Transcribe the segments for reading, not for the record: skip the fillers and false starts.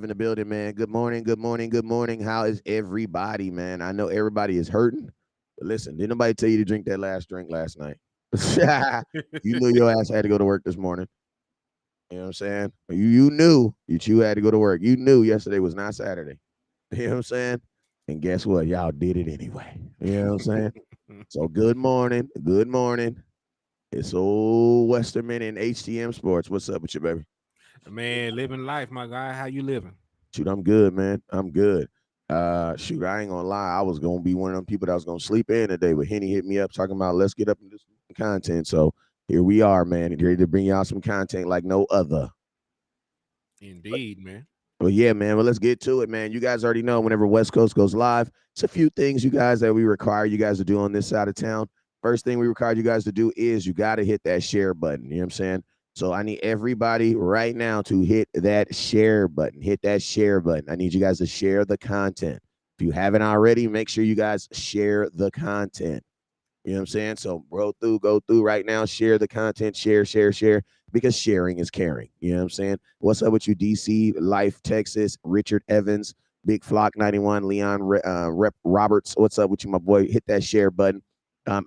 in the building, man. Good morning, good morning, good morning. How is everybody, man? I know everybody is hurting, but listen, didn't nobody tell you to drink that last drink last night? You knew your ass had to go to work this morning. You know what I'm saying? You knew that you had to go to work. You knew yesterday was not Saturday. You know what I'm saying? And guess what? Y'all did it anyway. You know what I'm saying? So good morning. Good morning. It's old Westerman and HTM Sports. What's up with you, baby? Man, living life, my guy. How you living? Shoot, I'm good, man. I'm good. Shoot, I ain't gonna lie. I was gonna be one of them people that was gonna sleep in today, but Henny hit me up talking about let's get up and do some content. So here we are, man, and ready to bring y'all some content like no other. Indeed, man. Well, yeah, man. Well, let's get to it, man. You guys already know whenever West Coast goes live, it's a few things you guys that we require you guys to do on this side of town. First thing we require you guys to do is you got to hit that share button. You know what I'm saying? So I need everybody right now to hit that share button. Hit that share button. I need you guys to share the content. If you haven't already, make sure you guys share the content. You know what I'm saying? So go through right now, share the content, share, because sharing is caring. You know what I'm saying? What's up with you, DC, Life, Texas, Richard Evans, Big Flock 91, Leon Rep Roberts. What's up with you, my boy? Hit that share button.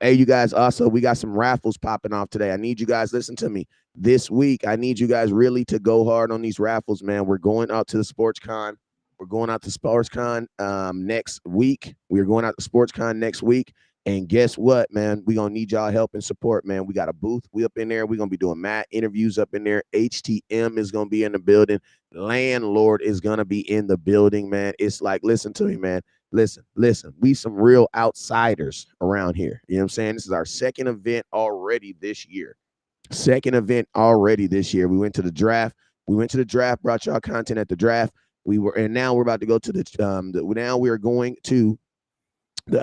Hey, you guys, also, we got some raffles popping off today. I need you guys, listen to me. This week, I need you guys really to go hard on these raffles, man. We're going out to the Sportscon. We're going out to Sportscon next week. We're going out to Sportscon next week. And guess what, man? We're going to need y'all help and support, man. We got a booth. We up in there. We're going to be doing mat interviews up in there. HTM is going to be in the building. Landlord is going to be in the building, man. It's like, listen to me, man. Listen. We some real outsiders around here. You know what I'm saying? This is our second event already this year. Second event already this year. We went to the draft. Brought y'all content at the draft. And now we're about to go to now we are going to the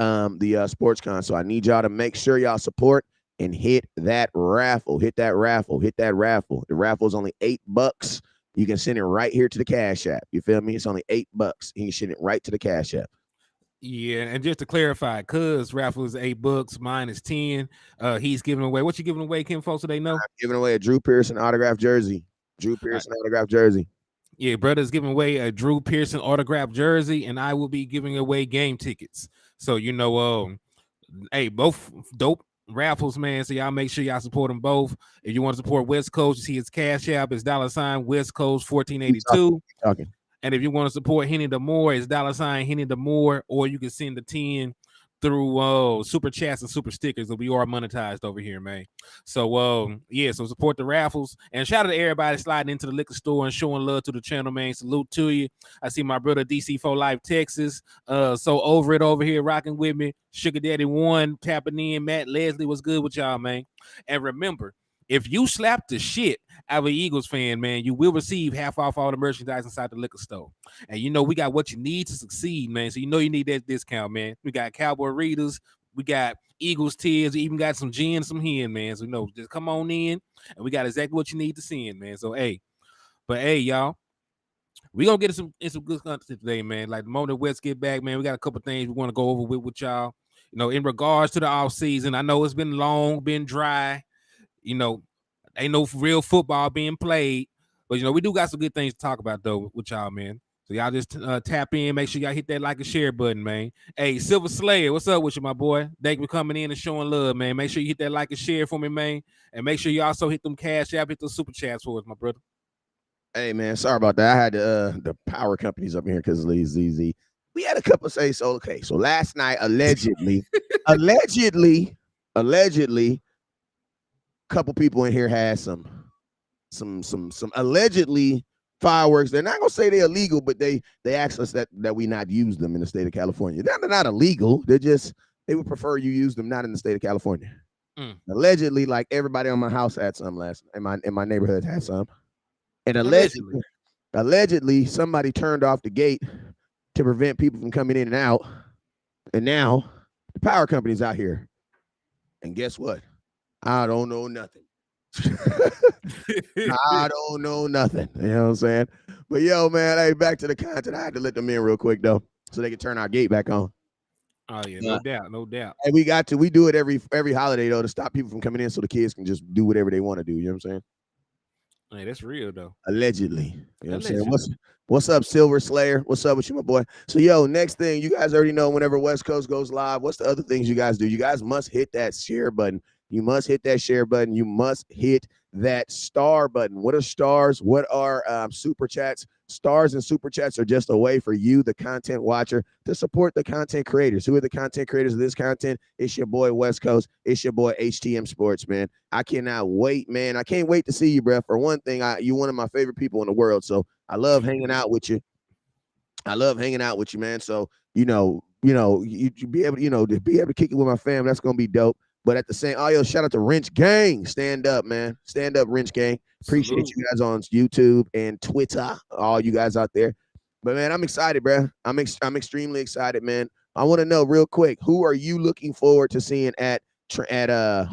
Sportscon. So I need y'all to make sure y'all support and hit that raffle. Hit that raffle. The raffle is only $8. You can send it right here to the Cash App. You feel me? It's only $8. You can send it right to the Cash App. Yeah, and just to clarify, cuz raffle is $8, mine is 10. He's giving away what you giving away, Kim, folks, so they know. I'm giving away a Drew Pearson autographed jersey. Uh, yeah, brother's giving away a Drew Pearson autographed jersey, and I will be giving away game tickets. So hey, both dope raffles, man. So y'all make sure y'all support them both. If you want to support West Coast, you see his Cash App is $West Coast 1482. Keep talking. And if you want to support Hennythemoor, it's $Hennythemoor, or you can send the 10 through super chats and super stickers that we are monetized over here, man. So so support the raffles and shout out to everybody sliding into the liquor store and showing love to the channel, man. Salute to you. I see my brother DC for Life Texas. So over here rocking with me. Sugar Daddy One tapping in. Matt Leslie was good with y'all, man. And remember, if you slap the shit out of an Eagles fan, man, you will receive half off all the merchandise inside the liquor store. And we got what you need to succeed, man. So you need that discount, man. We got Cowboy Readers, we got Eagles tears, we even got some gin, some hen, man. So just come on in, and we got exactly what you need to send, man. So hey, y'all, we gonna get some good content today, man. Like the moment the West get back, man, we got a couple things we want to go over with y'all. In regards to the off season, I know it's been long, been dry. You know, ain't no real football being played, but we do got some good things to talk about though with y'all, man. So y'all just tap in, make sure y'all hit that like and share button, man. Hey, Silver Slayer, what's up with you, my boy? Thank you for coming in and showing love, man. Make sure you hit that like and share for me, man, and make sure you also hit them Cash App, hit those super chats for us, my brother. Hey man, sorry about that. I had the power companies up here because of ZZ. We had a couple say so. Okay, so last night allegedly, a couple people in here had some allegedly fireworks. They're not gonna say they're illegal, but they asked us that we not use them in the state of California. They're not illegal. They would prefer you use them not in the state of California. Allegedly, like everybody on my house had some in my neighborhood had some. And allegedly, somebody turned off the gate to prevent people from coming in and out. And now the power company's out here. And guess what? I don't know nothing. I don't know nothing. You know what I'm saying? But yo, man, hey, back to the content. I had to let them in real quick though, so they can turn our gate back on. Oh yeah, no doubt. And we do it every holiday though to stop people from coming in, so the kids can just do whatever they want to do. You know what I'm saying? Hey, that's real though. Allegedly. You know what I'm saying? Allegedly. What's up, Silver Slayer? What's up with you, my boy? So, yo, next thing, you guys already know whenever West Coast goes live, what's the other things you guys do? You guys must hit that share button. You must hit that share button. You must hit that star button. What are stars? What are super chats? Stars and super chats are just a way for you, the content watcher, to support the content creators. Who are the content creators of this content? It's your boy West Coast. It's your boy HTM Sports, man. I cannot wait, man. I can't wait to see you, bro. For one thing, you're one of my favorite people in the world. So I love hanging out with you. I love hanging out with you, man. So you be able, to be able to kick it with my fam. That's gonna be dope. But at the same, yo, shout out to Wrench Gang. Stand up, man. Stand up, Wrench Gang. Appreciate Salute. you guys on YouTube and Twitter, all you guys out there. But man, I'm excited, bro. I'm extremely excited, man. I want to know real quick, who are you looking forward to seeing who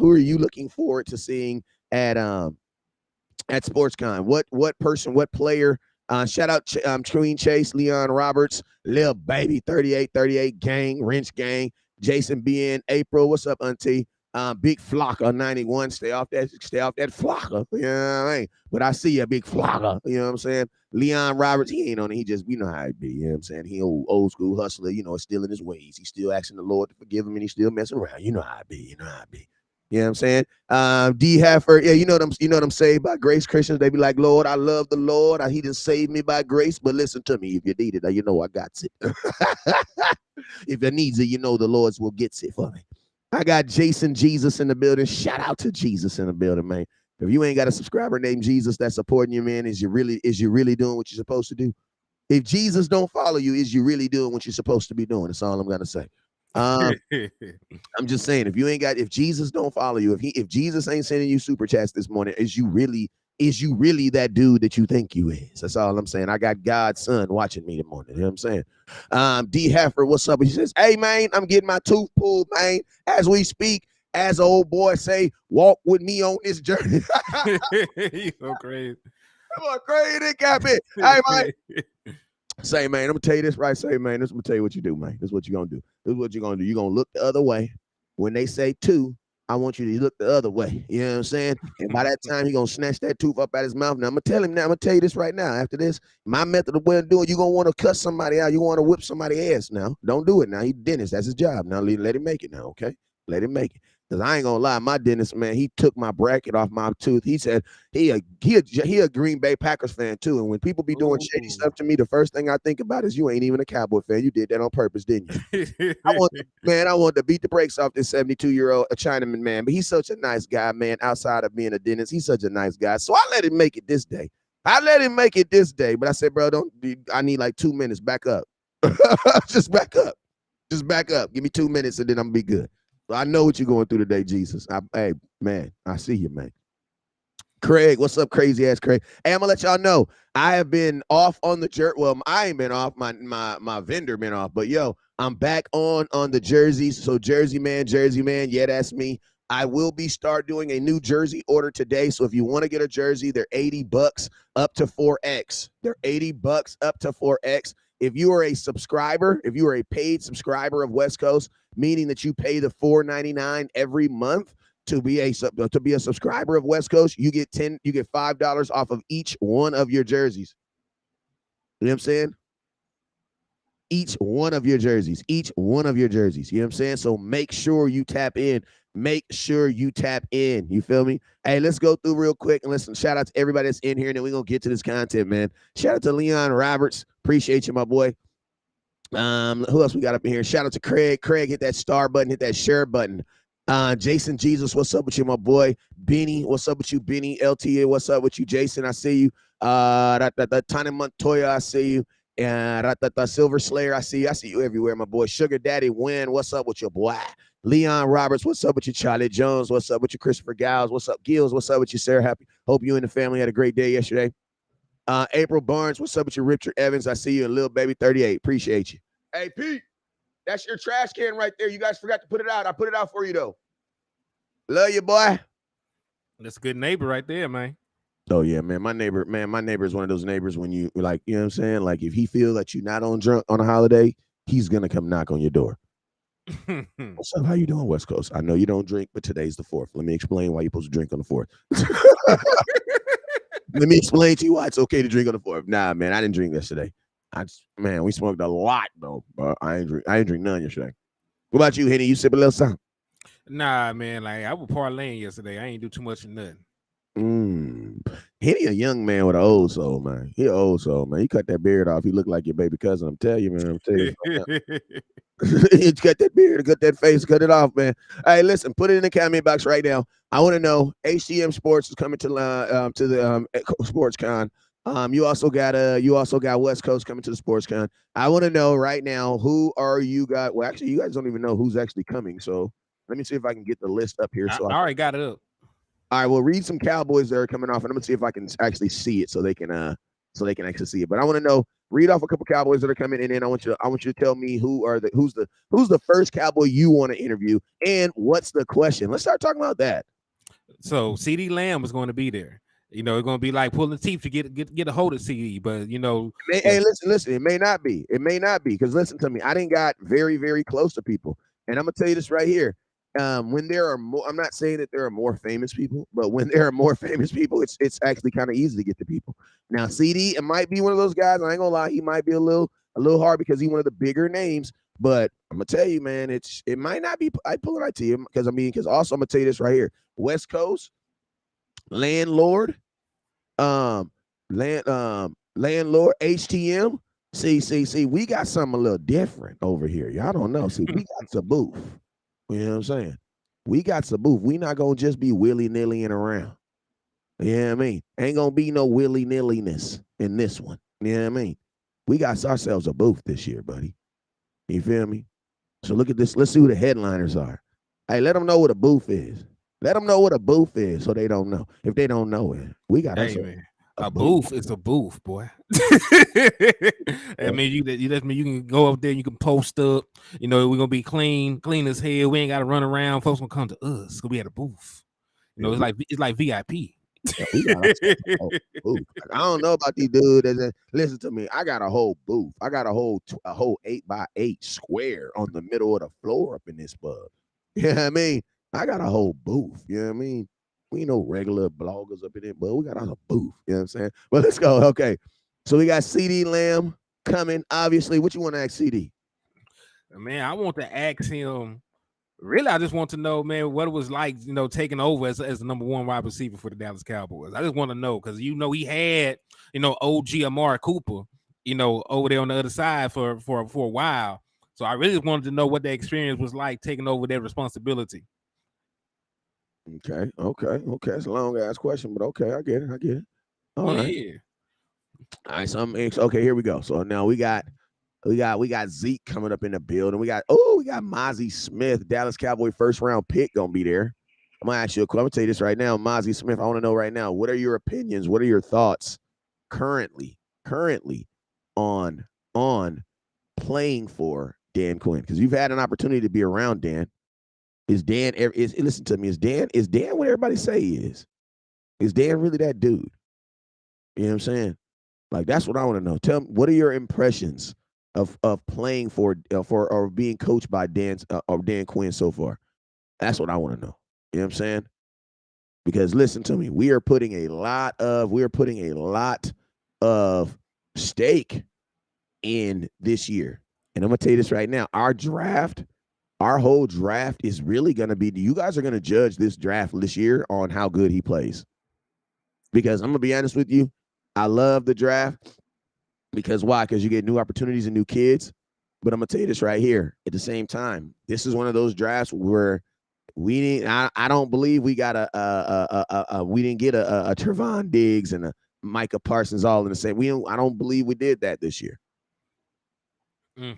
are you looking forward to seeing at Sportscon? What person, what player? Shout out Queen Chase, Leon Roberts, Lil Baby, 3838 Gang, Wrench Gang, Jason BN, April. What's up, Auntie? Big Flocker 91. Stay off that Flocker. You know what I mean? But I see a big Flocker. You know what I'm saying? Leon Roberts, he ain't on it. He just, how it be. You know what I'm saying? He old school hustler, still in his ways. He's still asking the Lord to forgive him and he's still messing around. You know how it be. You know how it be. You know what I'm saying? D Heifer, yeah, you know them saved by grace Christians. They be like, Lord, I love the Lord. He didn't save me by grace, but listen to me. If you need it, I got it. If you needs it, the Lord's will get it for me. I got Jason Jesus in the building. Shout out to Jesus in the building, man. If you ain't got a subscriber named Jesus that's supporting you, man, is you really doing what you're supposed to do? If Jesus don't follow you, is you really doing what you're supposed to be doing? That's all I'm gonna say. I'm just saying, if Jesus don't follow you, if Jesus ain't sending you super chats this morning, is you really that dude that you think you is? That's all I'm saying. I got God's son watching me this morning. You know what I'm saying? D Heifer, what's up? He says, hey man, I'm getting my tooth pulled, man, as we speak. As old boy say, walk with me on this journey. You so crazy. Come on, crazy cat me. Hey man. Say, man, I'm gonna tell you this right. Say, man, I'm gonna tell you what you do, man. This is what you're gonna do. This is what you're gonna do. You're gonna look the other way. When they say two, I want you to look the other way. You know what I'm saying? And by that time, he's gonna snatch that tooth up out his mouth. Now I'm gonna tell him now, I'm gonna tell you this right now. After this, my method of way of doing, you're gonna want to cut somebody out, you want to whip somebody's ass now. Don't do it now. He's dentist, that's his job. Now let him make it now, okay? Let him make it. Because I ain't gonna lie, my dentist, man, he took my bracket off my tooth. He said he a Green Bay Packers fan too. And when people be doing shady stuff to me, the first thing I think about is you ain't even a Cowboy fan. You did that on purpose, didn't you? I want to beat the brakes off this 72-year-old Chinaman man. But he's such a nice guy, man. Outside of being a dentist, he's such a nice guy. So I let him make it this day. But I said, bro, I need like 2 minutes. Back up. Just back up. Give me 2 minutes and then I'm gonna be good. I know what you're going through today, Jesus. Hey, man, I see you, man. Craig, what's up, crazy ass Craig? Hey, I'm gonna let y'all know I have been off on the jersey. Well, I ain't been off. My vendor been off, but yo, I'm back on the jerseys. So Jersey man, yeah, that's me. I will be start doing a new jersey order today. So if you want to get a jersey, they're $80 up to 4X. They're $80 up to 4X. If you are a subscriber, if you are a paid subscriber of West Coast, meaning that you pay the $4.99 every month to be a subscriber of West Coast, you get $5 off of each one of your jerseys. You know what I'm saying? Each one of your jerseys. You know what I'm saying? So make sure you tap in. You feel me? Hey, let's go through real quick and listen. Shout out to everybody that's in here, and then we're gonna get to this content, man. Shout out to Leon Roberts. Appreciate you, my boy. Who else we got up in here? Shout out to Craig. Craig, hit that star button, hit that share button. Jason Jesus, what's up with you, my boy? Benny, what's up with you? Benny, LTA, what's up with you? Jason, I see you. Tani Montoya, I see you. And Silver Slayer, I see you everywhere, my boy. Sugar Daddy Win, what's up with your boy? Leon Roberts, what's up with you? Charlie Jones, what's up with you? Christopher Giles, what's up? Gills, what's up with you, Sarah? Happy. Hope you and the family had a great day yesterday. April Barnes, what's up with you? Richard Evans, I see you. And Lil Baby 38, appreciate you. Hey, Pete, that's your trash can right there. You guys forgot to put it out. I put it out for you, though. Love you, boy. That's a good neighbor right there, man. Oh, yeah, man. My neighbor is one of those neighbors when you, like, you know what I'm saying? Like, if he feel that you're not on drunk on a holiday, he's going to come knock on your door. What's up? How you doing, West Coast? I know you don't drink, but today's the 4th. Let me explain why you're supposed to drink on the 4th. Let me explain to you why it's okay to drink on the 4th. Nah, man, I didn't drink yesterday. Man, we smoked a lot though, but I ain't drink none yesterday. What about you, Henny? You sip a little something? Nah, man, like I was parlaying yesterday. I ain't do too much of nothing. Henny a young man with an old soul, man. He an old soul, man. You cut that beard off, he look like your baby cousin. I'm telling you, man. I'm telling you this right now. You cut that beard, cut that face, cut it off, man. Hey, listen, put it in the comment box right now. I want to know. HTM Sports is coming to the Sportscon. You also got West Coast coming to the Sportscon. I want to know right now, who are you guys? Well, actually, you guys don't even know who's actually coming. So let me see if I can get the list up here. I already got it up. All right, well, read some Cowboys that are coming off, and I'm gonna see if I can actually see it so they can actually see it. But I want to know. Read off a couple Cowboys that are coming, and then I want you to tell me who's the first Cowboy you want to interview, and what's the question. Let's start talking about that. So CD Lamb is going to be there. You know, it's going to be like pulling teeth to get a hold of CD, but you know, hey, listen. It may not be. Because listen to me. I didn't got very, very close to people, and I'm gonna tell you this right here. When there are more, I'm not saying that there are more famous people, but when there are more famous people, it's actually kind of easy to get to people. Now, CD, it might be one of those guys. I ain't gonna lie, he might be a little hard because he's one of the bigger names. But I'm gonna tell you, man, it might not be. I pull it right to you because also I'm gonna tell you this right here. West Coast landlord, landlord HTM. See, we got something a little different over here. Y'all don't know. See, we got the booth. You know what I'm saying? We got some booth. We not gonna just be willy-nilly and around. You know what I mean? Ain't gonna be no willy-nilliness in this one. You know what I mean? We got ourselves a booth this year, buddy. You feel me? So look at this. Let's see who the headliners are. Hey, let them know what a booth is. Let them know what a booth is so they don't know. If they don't know it, we got us a booth is a booth, boy. I mean, you can go up there, you can post up. You know, we're gonna be clean as hell. We ain't gotta run around. Folks gonna come to us because we had a booth. You know, it's like VIP. Yeah, we got a whole booth. I don't know about these dudes. Listen to me. I got a whole booth. I got a whole 8x8 square on the middle of the floor up in this bug. You know what I mean? I got a whole booth. You know what I mean? We ain't no regular bloggers up in it, but we got a booth. You know what I'm saying? Well, let's go. Okay. So we got CD Lamb coming. Obviously, what you want to ask CD? Man, I want to ask him. Really, I just want to know, man, what it was like, you know, taking over as the number one wide receiver for the Dallas Cowboys. I just want to know because you know he had, you know, OG Amari Cooper, you know, over there on the other side for a while. So I really wanted to know what the experience was like taking over that responsibility. Okay. It's a long ass question, but okay, I get it. All right. All right. Okay. Here we go. So now we got Zeke coming up in the building. We got Mozzie Smith, Dallas Cowboy first round pick, gonna be there. I'm gonna ask you a question. I'm gonna tell you this right now, Mozzie Smith. I want to know right now, what are your opinions? What are your thoughts currently on playing for Dan Quinn? Because you've had an opportunity to be around Dan. Listen to me, is Dan what everybody say he is? Is Dan really that dude? You know what I'm saying? Like, that's what I want to know. Tell me, what are your impressions of playing for or being coached by Dan Quinn so far? That's what I want to know. You know what I'm saying? Because listen to me, we are putting a lot of stake in this year. And I'm gonna tell you this right now. Our whole draft is really gonna be, you guys are gonna judge this draft this year on how good he plays. Because I'm gonna be honest with you, I love the draft. Because why? Because you get new opportunities and new kids. But I'm gonna tell you this right here. At the same time, this is one of those drafts where I don't believe we got we didn't get a Trevon Diggs and a Micah Parsons all in the same. I don't believe we did that this year. You know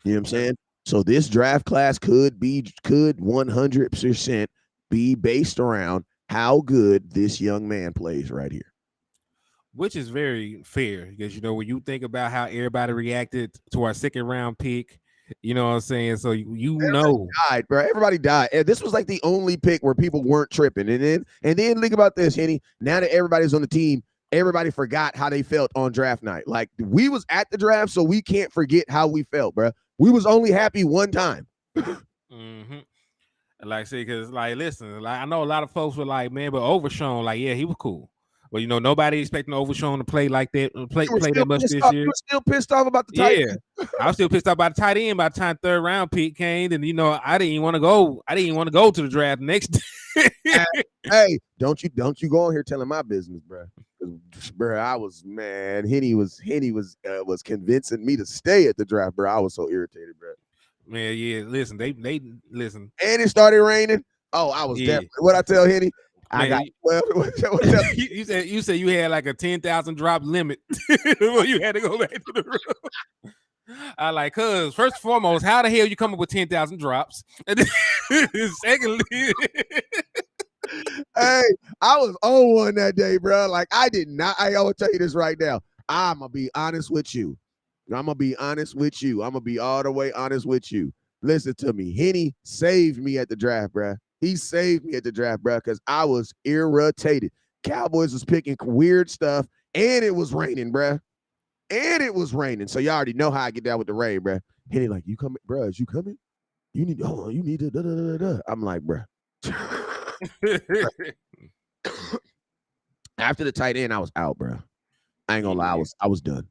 what I'm saying? So this draft class could 100% be based around how good this young man plays right here. Which is very fair because, you know, when you think about how everybody reacted to our second round pick, you know what I'm saying? So everybody died, bro. Everybody died. And this was like the only pick where people weren't tripping. And then think about this, Henny. Now that everybody's on the team, everybody forgot how they felt on draft night. Like, we was at the draft, so we can't forget how we felt, bro. We was only happy one time. Mm-hmm. Like, see, because, like, listen, like, I know a lot of folks were like, man, but Overshown, like, yeah, he was cool. Well, nobody expecting Overshown to play like that, play You were play still that much pissed this off. year. You were still pissed off about the tight Yeah, end. I was still pissed off about the tight end by the time third round pick came, and I didn't even want to go. I didn't even want to go to the draft next. Hey, don't you go on here telling my business, bro. Bro, I was Henny was convincing me to stay at the draft, bro. I was so irritated, bro. Man, yeah. Listen, they listen. And it started raining. Oh, I was Yeah. definitely. What I tell Henny, I got Man, 12. you said you had like a 10,000 drop limit. Well, you had to go back to the room. I like, cuz first and foremost, how the hell you come up with 10,000 drops? And then, secondly, Hey, I was on one that day, bro. Like I did not. I will tell you this right now. I'm gonna be honest with you. I'm gonna be honest with you. I'm gonna be all the way honest with you. Listen to me. Henny saved me at the draft, bro. He saved me at the draft, bro, because I was irritated. Cowboys was picking weird stuff, and it was raining, bro. And it was raining. So you already know how I get down with the rain, bro. Henny like, you coming, bro? Is you coming? You need, hold on, you need to da da da da. I'm like, bro. After the tight end, I was out, bro. I ain't gonna lie, I was done.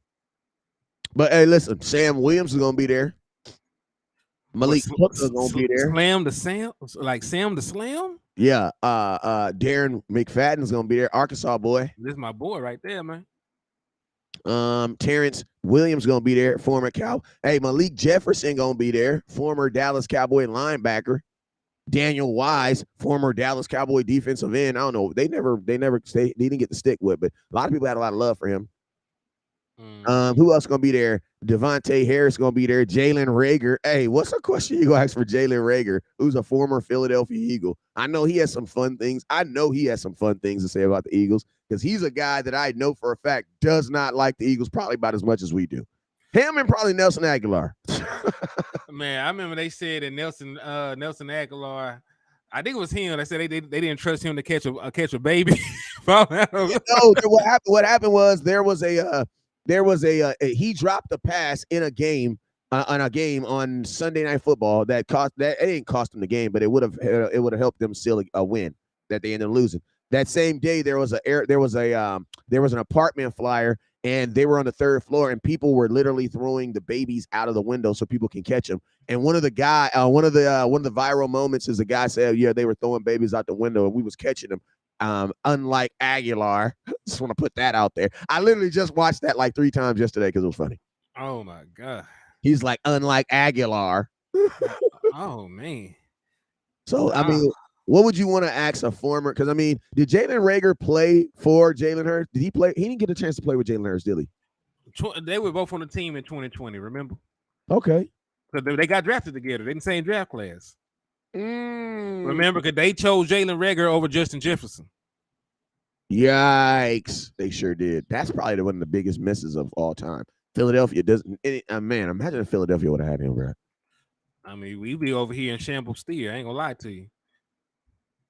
But hey, listen, Sam Williams is gonna be there. Malik Hooker's gonna be there. Slam the Sam, like Sam the Slam. Yeah, Darren McFadden's gonna be there. Arkansas boy. This is my boy right there, man. Terrence Williams gonna be there. Former Cow. Hey, Malik Jefferson gonna be there. Former Dallas Cowboy linebacker. Daniel Wise, former Dallas Cowboy defensive end. I don't know. They didn't get the stick with, but a lot of people had a lot of love for him. Who else gonna be there? Devontae Harris gonna be there. Jalen Reagor. Hey, what's a question you gonna ask for Jalen Reagor, who's a former Philadelphia Eagle? I know he has some fun things. To say about the Eagles because he's a guy that I know for a fact does not like the Eagles probably about as much as we do. Him and probably Nelson Aguilar. Man, I remember they said that Nelson Aguilar. I think it was him. They said they didn't trust him to catch a baby. No, what happened was there was a he dropped a pass in a game on Sunday Night Football that it didn't cost him the game, but it would have helped them seal a win that they ended up losing. That same day there was an apartment flyer and they were on the third floor and people were literally throwing the babies out of the window so people can catch them. And one of the viral moments is a guy said, yeah, they were throwing babies out the window and we was catching them. Unlike Aguilar, just want to put that out there. I literally just watched that like 3 times yesterday because it was funny. Oh my god, he's like unlike Aguilar. Oh man. So I mean, what would you want to ask a former? Because I mean, did Jalen Reagor play for Jalen Hurts? Did he play? He didn't get a chance to play with Jalen Hurts, did he? They were both on the team in 2020. Remember? Okay. So they got drafted together. They in the same draft class. Remember, because they chose Jalen Reagor over Justin Jefferson. Yikes! They sure did. That's probably one of the biggest misses of all time. Philadelphia doesn't. Man, imagine if Philadelphia would have had him, bro. I mean, we'd be over here in shambles still. I ain't gonna lie to you.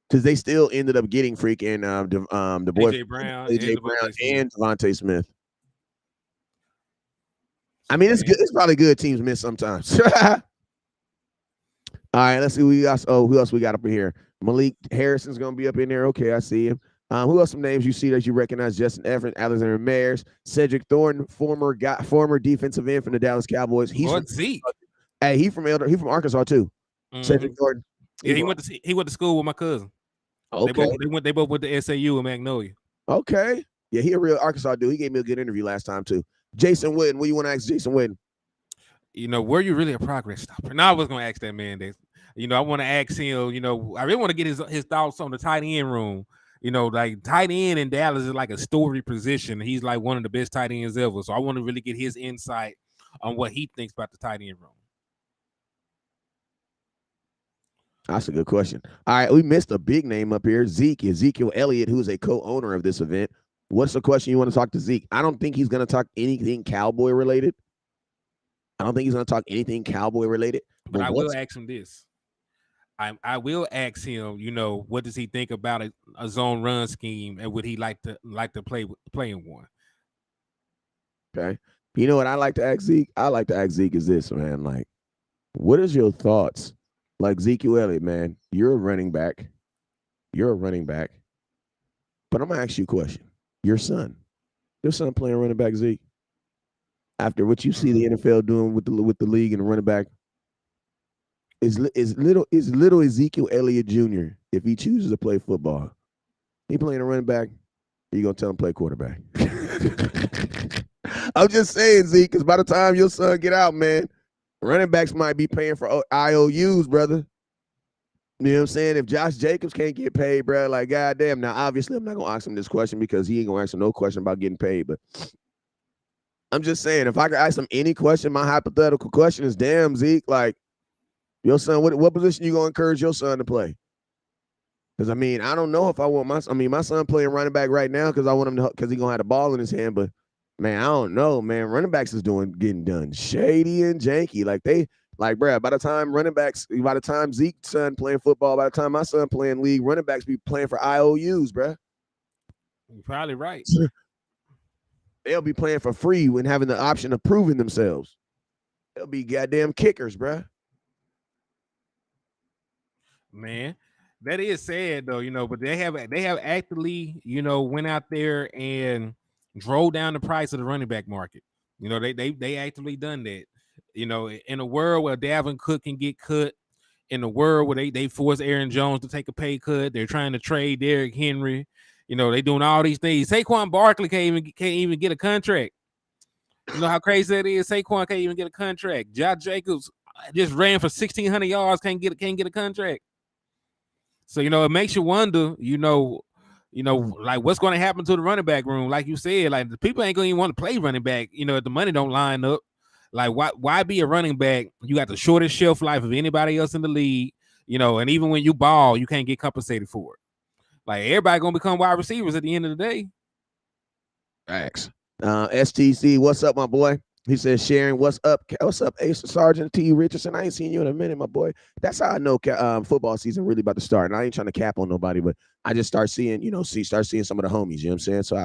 Because they still ended up getting freaking the boy AJ Brown and Devontae Smith. I mean, it's good. It's probably good teams miss sometimes. All right, let's see who we got. Oh, who else we got up in here? Malik Harrison's gonna be up in there. Okay, I see him. Who else? Some names you see that you recognize? Justin Everett, Alexander Mayers, Cedric Thornton, former defensive end from the Dallas Cowboys. He's from Zeke. Hey, he from Arkansas too. Cedric Thornton. Yeah, he went to school with my cousin. Okay, they both went to SAU in Magnolia. Okay, yeah, he a real Arkansas dude. He gave me a good interview last time too. Jason Witten, what do you want to ask Jason Witten? Were you really a progress stopper? Now I was gonna ask that man this. I want to ask him. I really want to get his thoughts on the tight end room. Like tight end in Dallas is like a story position. He's like one of the best tight ends ever. So I want to really get his insight on what he thinks about the tight end room. That's a good question. All right, we missed a big name up here. Ezekiel Elliott, who is a co-owner of this event. What's the question you want to talk to Zeke? I don't think he's going to talk anything Cowboy related. But I will ask him this. I will ask him, what does he think about a zone run scheme and would he like to play in one? Okay. You know what I like to ask Zeke? I like to ask Zeke is this, man. Like, what is your thoughts? Like Ezekiel Elliott, man, you're a running back. But I'm going to ask you a question. Your son playing running back, Zeke. After what you see the NFL doing with the league and the running back, is little Ezekiel Elliott Jr. if he chooses to play football, he playing a running back. You gonna tell him play quarterback? I'm just saying, Zeke, because by the time your son get out, man, running backs might be paying for IOUs, brother. You know what I'm saying? If Josh Jacobs can't get paid, bro, like goddamn. Now, obviously, I'm not gonna ask him this question because he ain't gonna ask him no question about getting paid. But I'm just saying, if I could ask him any question, my hypothetical question is, damn, Zeke, like your son, what position you gonna encourage your son to play? Because I mean, I don't know if I want my son playing running back right now because I want him to, because he's gonna have the ball in his hand. But man, I don't know, man. Running backs is getting done shady and janky. Bruh, by the time Zeke's son playing football, by the time my son playing league, running backs be playing for IOUs, bruh. You're probably right. They'll be playing for free when having the option of proving themselves. They'll be goddamn kickers, bruh. Man, that is sad though, but they have actively, went out there and drove down the price of the running back market. They actively done that. In a world where Dalvin Cook can get cut, in a world where they force Aaron Jones to take a pay cut, they're trying to trade Derrick Henry. They doing all these things. Saquon Barkley can't even get a contract. You know how crazy that is? Saquon can't even get a contract. Josh Jacobs just ran for 1,600 yards, can't get a contract. So, it makes you wonder, like what's going to happen to the running back room? Like you said, like the people ain't going to even want to play running back, if the money don't line up. Like, why be a running back? You got the shortest shelf life of anybody else in the league, and even when you ball, you can't get compensated for it. Like, everybody going to become wide receivers at the end of the day. Thanks. STC, what's up, my boy? He says, Sharon, what's up? What's up, Ace Sergeant T. Richardson? I ain't seen you in a minute, my boy. That's how I know football season really about to start. And I ain't trying to cap on nobody, but I just start seeing, start seeing some of the homies, you know what I'm saying? So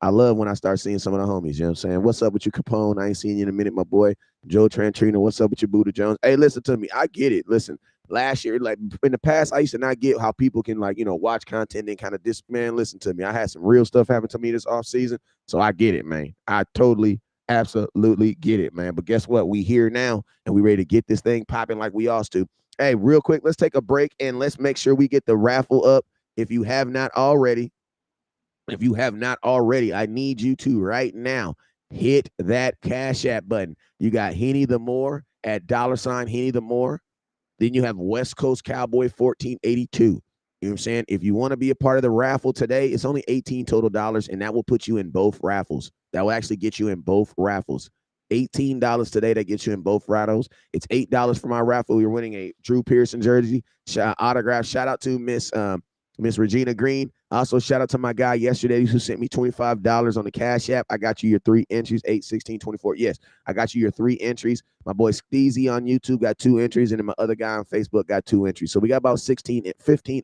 I love when I start seeing some of the homies, you know what I'm saying? What's up with you, Capone? I ain't seen you in a minute, my boy. Joe Trantrino, what's up with you, Buddha Jones? Hey, listen to me. I get it. Listen, last year, like in the past, I used to not get how people can watch content and kind of man, listen to me. I had some real stuff happen to me this off season. So I get it, man. I totally absolutely get it, man. But guess what? We here now and we ready to get this thing popping like we ought to. Hey, real quick, let's take a break and let's make sure we get the raffle up. If you have not already, I need you to right now hit that Cash App button. You got Hennythemoor at $ Hennythemoor. Then you have West Coast Cowboy 1482. You know what I'm saying? If you want to be a part of the raffle today, it's only $18 total, and that will put you in both raffles. That will actually get you in both raffles. $18 today, that gets you in both raffles. It's $8 for my raffle. You're winning a Drew Pearson jersey autograph. Shout out to Miss Regina Green. Also, shout out to my guy yesterday who sent me $25 on the Cash App. I got you your 3 entries, 8, 16, 24. Yes, I got you your 3 entries. My boy Steezy on YouTube got 2 entries, and then my other guy on Facebook got 2 entries. So we got about 15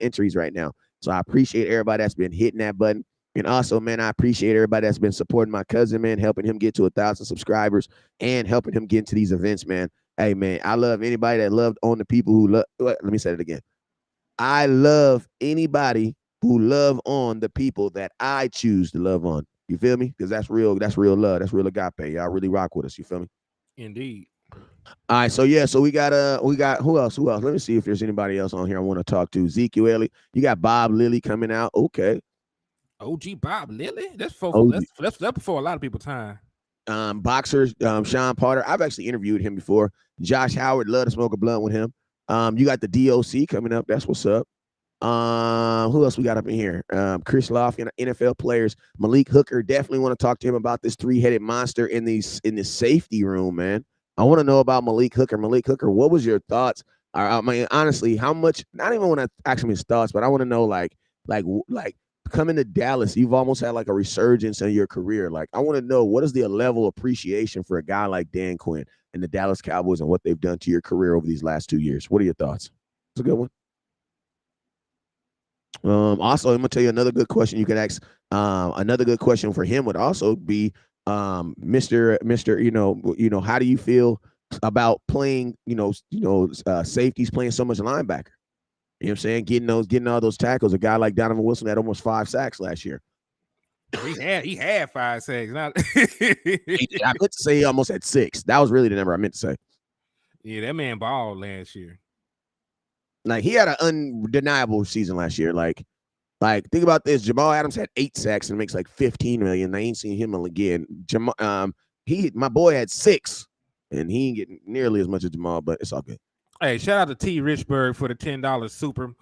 entries right now. So I appreciate everybody that's been hitting that button. And also, man, I appreciate everybody that's been supporting my cousin, man, helping him get to 1,000 subscribers and helping him get into these events, man. Hey, man, I love anybody that loved on the people who love. Let me say it again. I love anybody who love on the people that I choose to love on. You feel me? Because that's real love. That's real agape. Y'all really rock with us. You feel me? Indeed. All right, so yeah, so we got who else? Let me see if there's anybody else on here I want to talk to. Ezekiel Elliott. You got Bob Lilly coming out. Okay. OG Bob Lilly? That's before a lot of people's time. Boxer, Sean Potter. I've actually interviewed him before. Josh Howard, love to smoke a blunt with him. You got the DOC coming up. That's what's up. Who else we got up in here? Chris Loft, NFL players. Malik Hooker, definitely want to talk to him about this 3-headed monster in this safety room, man. I want to know about Malik Hooker. Malik Hooker, what was your thoughts? I mean, honestly, how much? Not even want to ask him his thoughts, but I want to know, like coming to Dallas, you've almost had like a resurgence in your career. Like, I want to know, what is the level of appreciation for a guy like Dan Quinn and the Dallas Cowboys and what they've done to your career over these last 2 years? What are your thoughts? It's a good one. Also, I'm gonna tell you another good question you could ask. Another good question for him would also be, Mr. How do you feel about playing, safeties playing so much linebacker? You know what I'm saying? Getting all those tackles. A guy like Donovan Wilson had almost 5 sacks last year. He had 5 sacks. Not I meant to say he almost had 6. That was really the number I meant to say. yeah, that man balled last year. Like he had an undeniable season last year. Like think about this: Jamal Adams had 8 sacks and makes like 15 million. They ain't seen him again. My boy had 6, and he ain't getting nearly as much as Jamal, but it's all good. Hey, shout out to T. Richburg for the $10 super.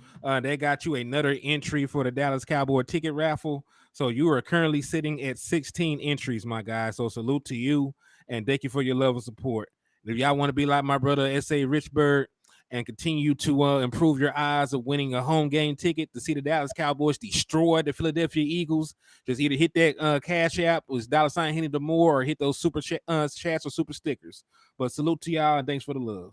They got you another entry for the Dallas Cowboy ticket raffle. So you are currently sitting at 16 entries, my guy. So salute to you and thank you for your love and support. If y'all want to be like my brother S.A. Richburg and continue to improve your odds of winning a home game ticket to see the Dallas Cowboys destroy the Philadelphia Eagles, just either hit that Cash App with $ Hennythemoor or hit those super chats or super stickers. But salute to y'all and thanks for the love.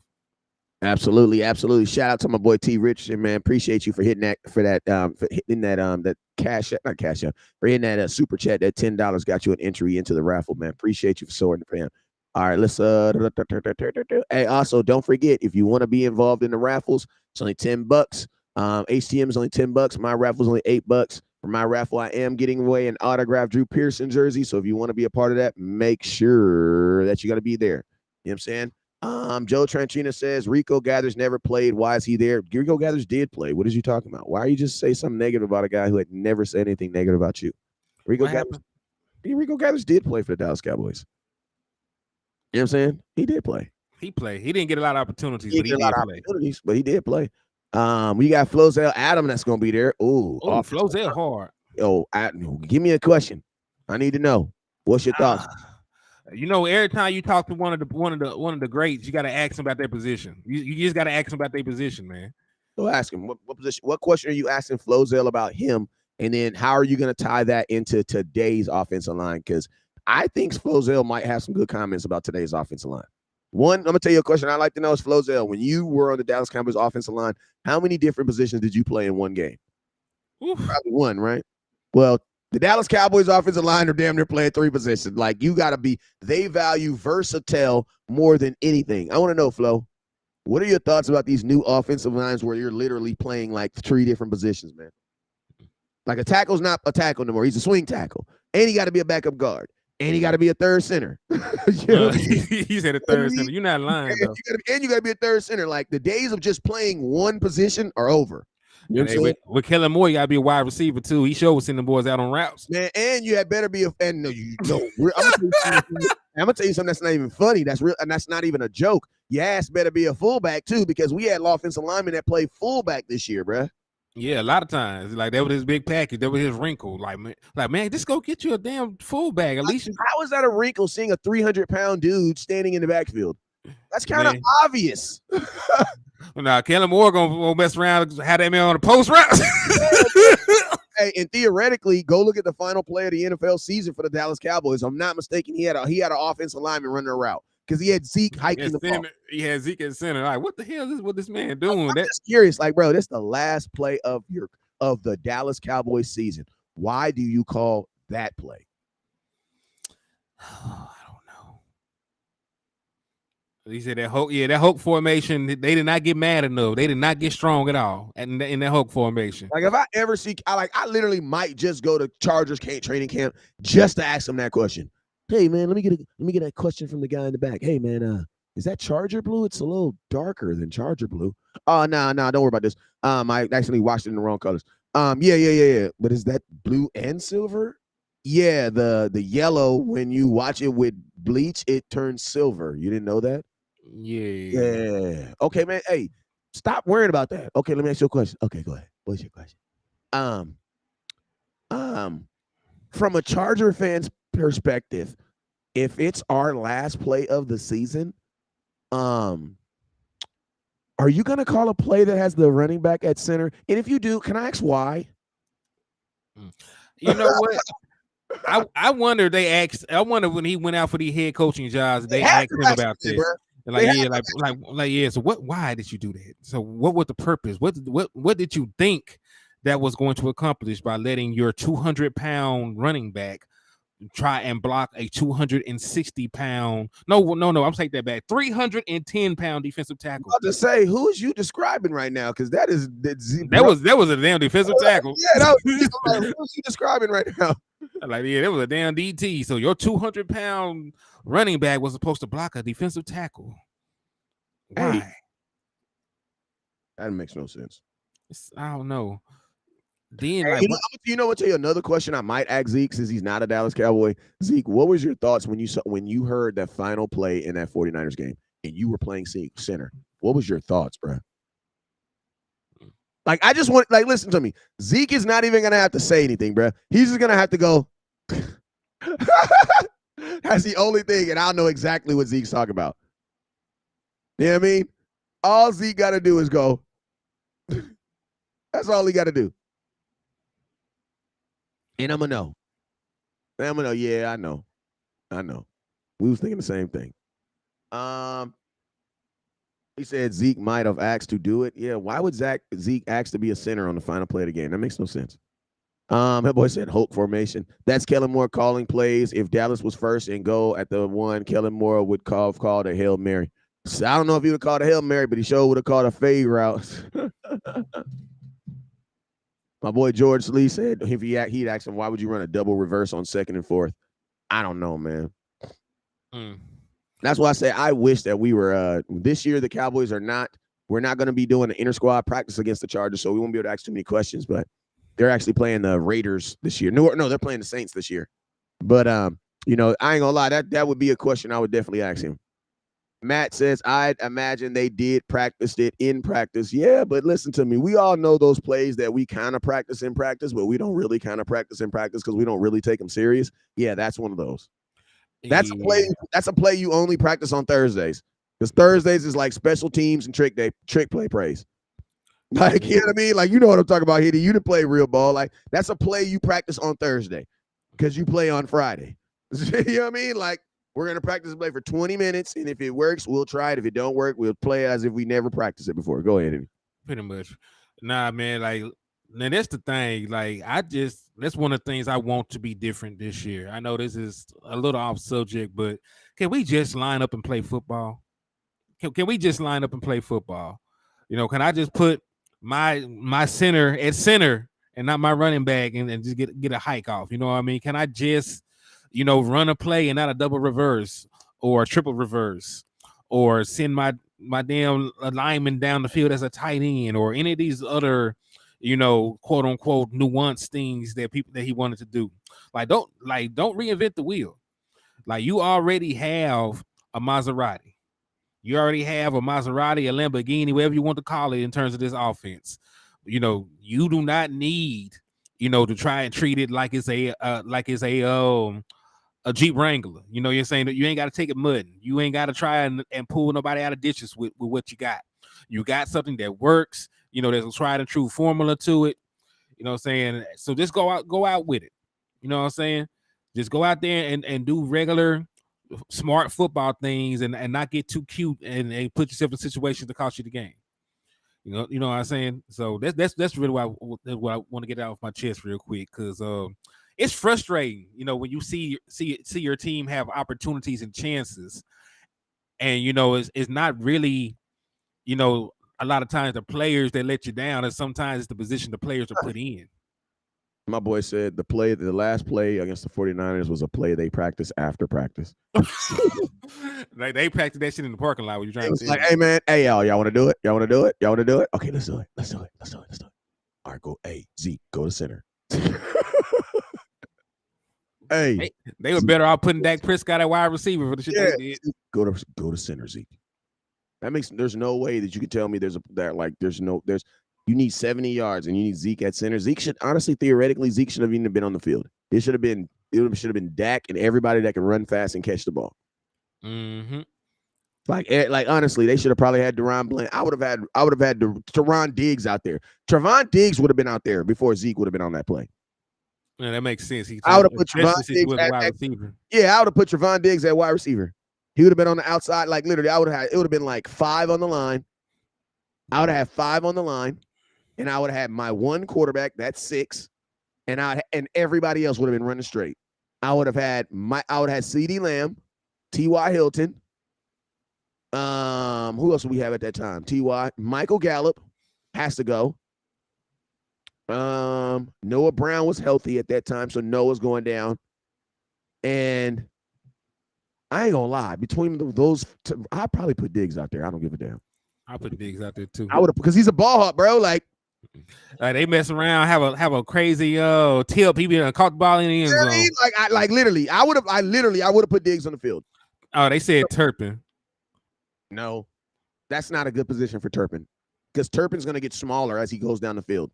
Absolutely. Shout out to my boy T. Richardson, man. Appreciate you for hitting that that cash not cash up for hitting that super chat. That $10 got you an entry into the raffle, man. Appreciate you for sorting the fam. All right, let's hey, also don't forget if you want to be involved in the raffles, it's only $10. HTM is only $10. My raffle is only $8. For my raffle, I am getting away an autographed Drew Pearson jersey. So if you want to be a part of that, make sure that you got to be there. You know what I'm saying? Joe Tranchina says Rico Gathers never played. Why is he there? Rico Gathers did play. What is you talking about? Why are you just say something negative about a guy who had never said anything negative about you? Rico Gathers did play for the Dallas Cowboys. You know what I'm saying? He did play. He played. He didn't get a lot of opportunities, but he did play. But he did play. We got Flozell Adam that's gonna be there. Ooh, Flozell hard. Give me a question. I need to know. What's your thoughts? You know, every time you talk to one of the greats, you got to ask them about their position. You just got to ask them about their position, man. So ask him what position. What question are you asking Flozell about him? And then how are you going to tie that into today's offensive line? Because I think Flozell might have some good comments about today's offensive line. One, I'm gonna tell you a question I'd like to know is Flozell, when you were on the Dallas Cowboys offensive line, how many different positions did you play in one game? Probably one, right? Well, the Dallas Cowboys offensive line are damn near playing 3 positions. Like you gotta be, they value versatile more than anything. I want to know, Flo, what are your thoughts about these new offensive lines where you're literally playing like 3 different positions, man? Like a tackle's not a tackle no more. He's a swing tackle. And he got to be a backup guard. And he got to be a third center. He said a third center. You're not lying, though. You got to be a third center. Like the days of just playing one position are over. You know with Kellen Moore, you got to be a wide receiver, too. He sure was sending the boys out on routes. Man, and you had better be I'm going to tell you something that's not even funny. That's real, and that's not even a joke. Your ass better be a fullback, too, because we had offensive linemen that played fullback this year, bruh. Yeah, a lot of times. Like, that was his big package. That was his wrinkle. Like, man, just go get you a damn fullback. At least how is that a wrinkle seeing a 300-pound dude standing in the backfield? That's kind of obvious. Now, Kellen Moore gonna mess around and have that man on the post route. Hey, and theoretically, go look at the final play of the NFL season for the Dallas Cowboys. If I'm not mistaken, he had an offensive lineman running a route because he had Zeke hiking the ball. He had Zeke at center. Like, what the hell is what this man doing? I'm just curious. Like, bro, this is the last play of the Dallas Cowboys season. Why do you call that play? I don't know. He said that Hulk formation. They did not get mad enough. They did not get strong at all in that Hulk formation. Like, if I ever see, I literally might just go to Chargers training camp just to ask them that question. Hey man, let me get a question from the guy in the back. Hey man, is that Charger blue? It's a little darker than Charger blue. Oh no, don't worry about this. I actually watched it in the wrong colors. Yeah. But is that blue and silver? Yeah, the yellow, when you watch it with bleach, it turns silver. You didn't know that? Yeah. Okay, man. Hey, stop worrying about that. Okay, let me ask you a question. Okay, go ahead. What's your question? From a Charger fan's perspective, if it's our last play of the season, are you gonna call a play that has the running back at center? And if you do, can I ask why? You know what? I wonder I wonder when he went out for these head coaching jobs, they asked him about this. So why did you do that? So what was the purpose? What did you think that was going to accomplish by letting your 200-pound running back try and block a 260-pound? No, I'm taking that back. 310-pound defensive tackle. I was about to say, who is you describing right now? Because that was a damn defensive tackle. Yeah, who is you describing right now? Like, yeah, that was a damn DT. So your 200-pound running back was supposed to block a defensive tackle. Hey, Why? that makes no sense. I don't know. Then, Hey, like, you know what? Tell you another question I might ask Zeke since he's not a Dallas Cowboy. Zeke, what was your thoughts when you heard that final play in that 49ers game and you were playing center? What was your thoughts, bro? Like, I just want, like, listen to me. Zeke is not even gonna have to say anything, bro. He's just gonna have to go. That's the only thing, and I'll know exactly what Zeke's talking about. You know what I mean? All Zeke got to do is go. That's all he got to do. And I'm going to know. And I'm going to know, yeah, I know. We was thinking the same thing. He said Zeke might have asked to do it. Yeah, why would Zeke ask to be a center on the final play of the game? That makes no sense. That boy said Hulk formation. That's Kellen Moore calling plays. If Dallas was first and goal at the one, Kellen Moore would call a Hail Mary. So I don't know if he would have called a Hail Mary, but he sure would have called a fade route. My boy George Lee said if he'd ask him, why would you run a double reverse on 2nd and 4th? I don't know, man. That's why I say I wish that we were this year. The Cowboys we're not going to be doing an inter squad practice against the Chargers, so we won't be able to ask too many questions. But they're actually playing the Raiders this year. No, they're playing the Saints this year. But I ain't gonna lie, that would be a question I would definitely ask him. Matt says, I'd imagine they did practice it in practice. Yeah, but listen to me. We all know those plays that we kind of practice in practice, but we don't really kind of practice in practice because we don't really take them serious. Yeah, that's one of those. That's a play. That's a play you only practice on Thursdays because Thursdays is like special teams and trick play praise. Like, you know what I mean? Like, you know what I'm talking about, Hitty. You didn't play real ball. Like, that's a play you practice on Thursday because you play on Friday. You know what I mean? Like, we're going to practice the play for 20 minutes, and if it works, we'll try it. If it don't work, we'll play as if we never practiced it before. Go ahead, Hitty. Pretty much. Nah, man, like, now that's the thing. Like, that's one of the things I want to be different this year. I know this is a little off subject, but can we just line up and play football? Can we just line up and play football? Can I just put my center at center and not my running back and just get a hike off? You know what I mean? Can I just, run a play and not a double reverse or a triple reverse or send my damn lineman down the field as a tight end or any of these other, quote unquote nuanced things that he wanted to do. Don't reinvent the wheel. Like, you already have a Maserati. You already have a Maserati, a Lamborghini, whatever you want to call it in terms of this offense. You do not need, to try and treat it like it's a Jeep Wrangler. You're saying that you ain't got to take it mudding. You ain't got to try and pull nobody out of ditches with what you got. You got something that works. There's a tried and true formula to it. You know what I'm saying? So just go out with it. You know what I'm saying? Just go out there and do regular smart football things and not get too cute and put yourself in situations to cost you the game. You know what I'm saying? So that's really what I want to get out of my chest real quick, because it's frustrating, when you see your team have opportunities and chances, and it's not really, a lot of times the players that let you down, and sometimes it's the position the players are put in. My boy said the last play against the 49ers was a play they practiced after practice. Like, they practiced that shit in the parking lot when you're trying to say, like, hey man, hey y'all want to do it? Y'all want to do it? Y'all want to do it? Okay, let's do it. Let's do it. All right, go. Hey, Zeke, go to center. Hey, they were better off putting Dak Prescott at wide receiver for the shit they did. Go to center, Zeke. There's no way that you could tell me you need 70 yards and you need Zeke at center. Zeke should theoretically have even been on the field. It should have been Dak and everybody that can run fast and catch the ball. Mm-hmm. Like honestly, they should have probably had Deron Bland. I would have had Trevon Diggs out there. Trevon Diggs would have been out there before Zeke would have been on that play. Yeah, that makes sense. I would have put Trevon Diggs at wide receiver. Yeah, I would have put Trevon Diggs at wide receiver. He would have been on the outside. Like, literally, it would have been like 5 on the line. I would have had 5 on the line, and I would have had my one quarterback, that's 6, and everybody else would have been running straight. I would have had CeeDee Lamb, T.Y. Hilton. Who else do we have at that time? T.Y. Michael Gallup has to go. Noah Brown was healthy at that time, so Noah's going down. And I ain't gonna lie, between those, I'd probably put Diggs out there. I don't give a damn. I'll put Diggs out there too. I would have, because he's a ball hawk, bro. Like they mess around, have a crazy tip. He be caught the ball in the end zone. Like literally, I would have put Diggs on the field. Oh, they said Turpin. No, that's not a good position for Turpin, because Turpin's gonna get smaller as he goes down the field.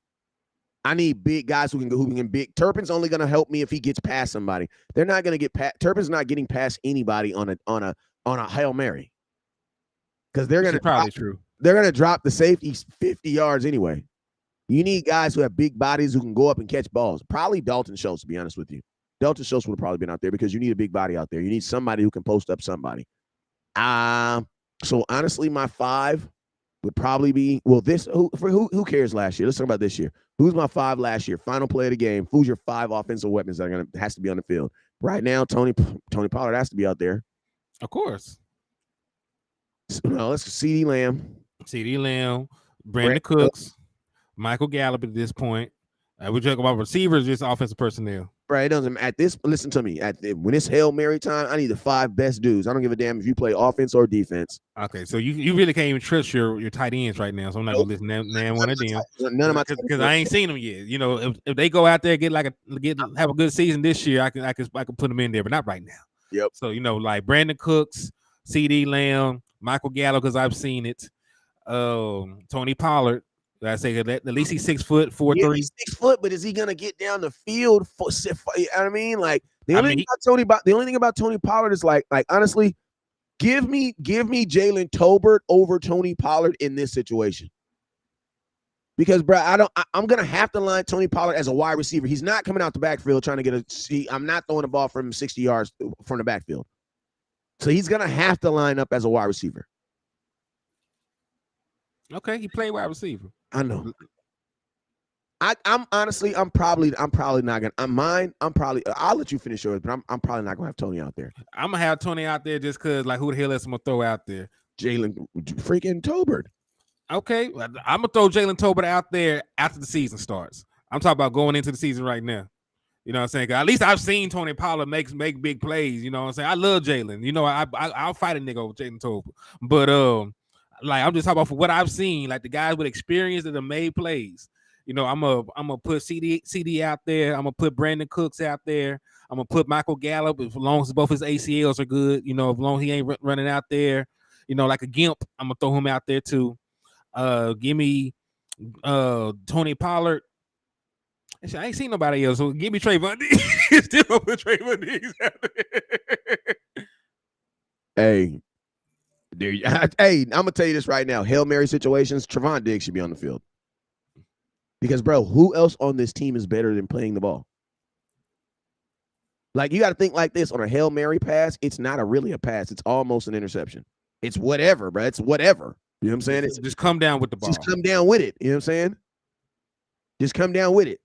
I need big guys who can big. Turpin's only gonna help me if he gets past somebody. They're not gonna get past. Turpin's not getting past anybody on a Hail Mary, because they're gonna drop the safeties 50 yards anyway. You need guys who have big bodies who can go up and catch balls. Probably Dalton Schultz, to be honest with you. Dalton Schultz would have probably been out there, because you need a big body out there. You need somebody who can post up somebody. So honestly, my 5 would probably be, well, who cares last year? Let's talk about this year. Who's my 5 last year? Final play of the game. Who's your 5 offensive weapons that has to be on the field? Right now, Tony Pollard has to be out there. Of course. Well, let's CeeDee Lamb, Brandon Cooks, Michael Gallup at this point. We talk about receivers, just offensive personnel. Right, it doesn't at this. Listen to me. When it's Hail Mary time, I need the 5 best dudes. I don't give a damn if you play offense or defense. Okay, so you really can't even trust your tight ends right now. So I'm not gonna listen to one of them. None of my, because I ain't seen them yet. You know, if they go out there have a good season this year, I can put them in there, but not right now. Yep. So like Brandon Cooks, CeeDee Lamb, Michael Gallup, because I've seen it. Tony Pollard. I say at least he's 6 foot, 4'3". Yeah, he's 6 foot, but is he gonna get down the field? You know what I mean? Like the only thing about Tony Pollard is like honestly, give me Jalen Tolbert over Tony Pollard in this situation. Because bro, I'm gonna have to line Tony Pollard as a wide receiver. He's not coming out the backfield trying to get I'm not throwing the ball from 60 yards from the backfield. So he's gonna have to line up as a wide receiver. Okay, he played wide receiver. I know. I'm honestly, I'm probably not gonna. I'll let you finish yours, but I'm probably not gonna have Tony out there. I'm gonna have Tony out there just because, like, who the hell else I'm gonna throw out there? Jalen freaking Tolbert. Okay, I'm gonna throw Jalen Tolbert out there after the season starts. I'm talking about going into the season right now. You know what I'm saying? At least I've seen Tony Pollard make big plays. You know what I'm saying? I love Jalen. You know, I'll fight a nigga over Jalen Tolbert, but like I'm just talking about for what I've seen, like the guys with experience that have made plays. You know, I'm gonna put CD out there. I'm gonna put Brandon Cooks out there. I'm gonna put Michael Gallup as long as both his ACLs are good. You know, as long as he ain't running out there. You know, like a gimp, I'm gonna throw him out there too. Give me Tony Pollard. I ain't seen nobody else. So give me Trayvon Diggs. Still put Trayvon Diggs out there. Hey. Hey, I'm gonna tell you this right now. Hail Mary situations, Trayvon Diggs should be on the field. Because, bro, who else on this team is better than playing the ball? Like, you got to think like this. On a Hail Mary pass, it's not really a pass. It's almost an interception. It's whatever, bro. It's whatever. You know what I'm saying? It's just come down with the ball. Just come down with it. You know what I'm saying? Just come down with it.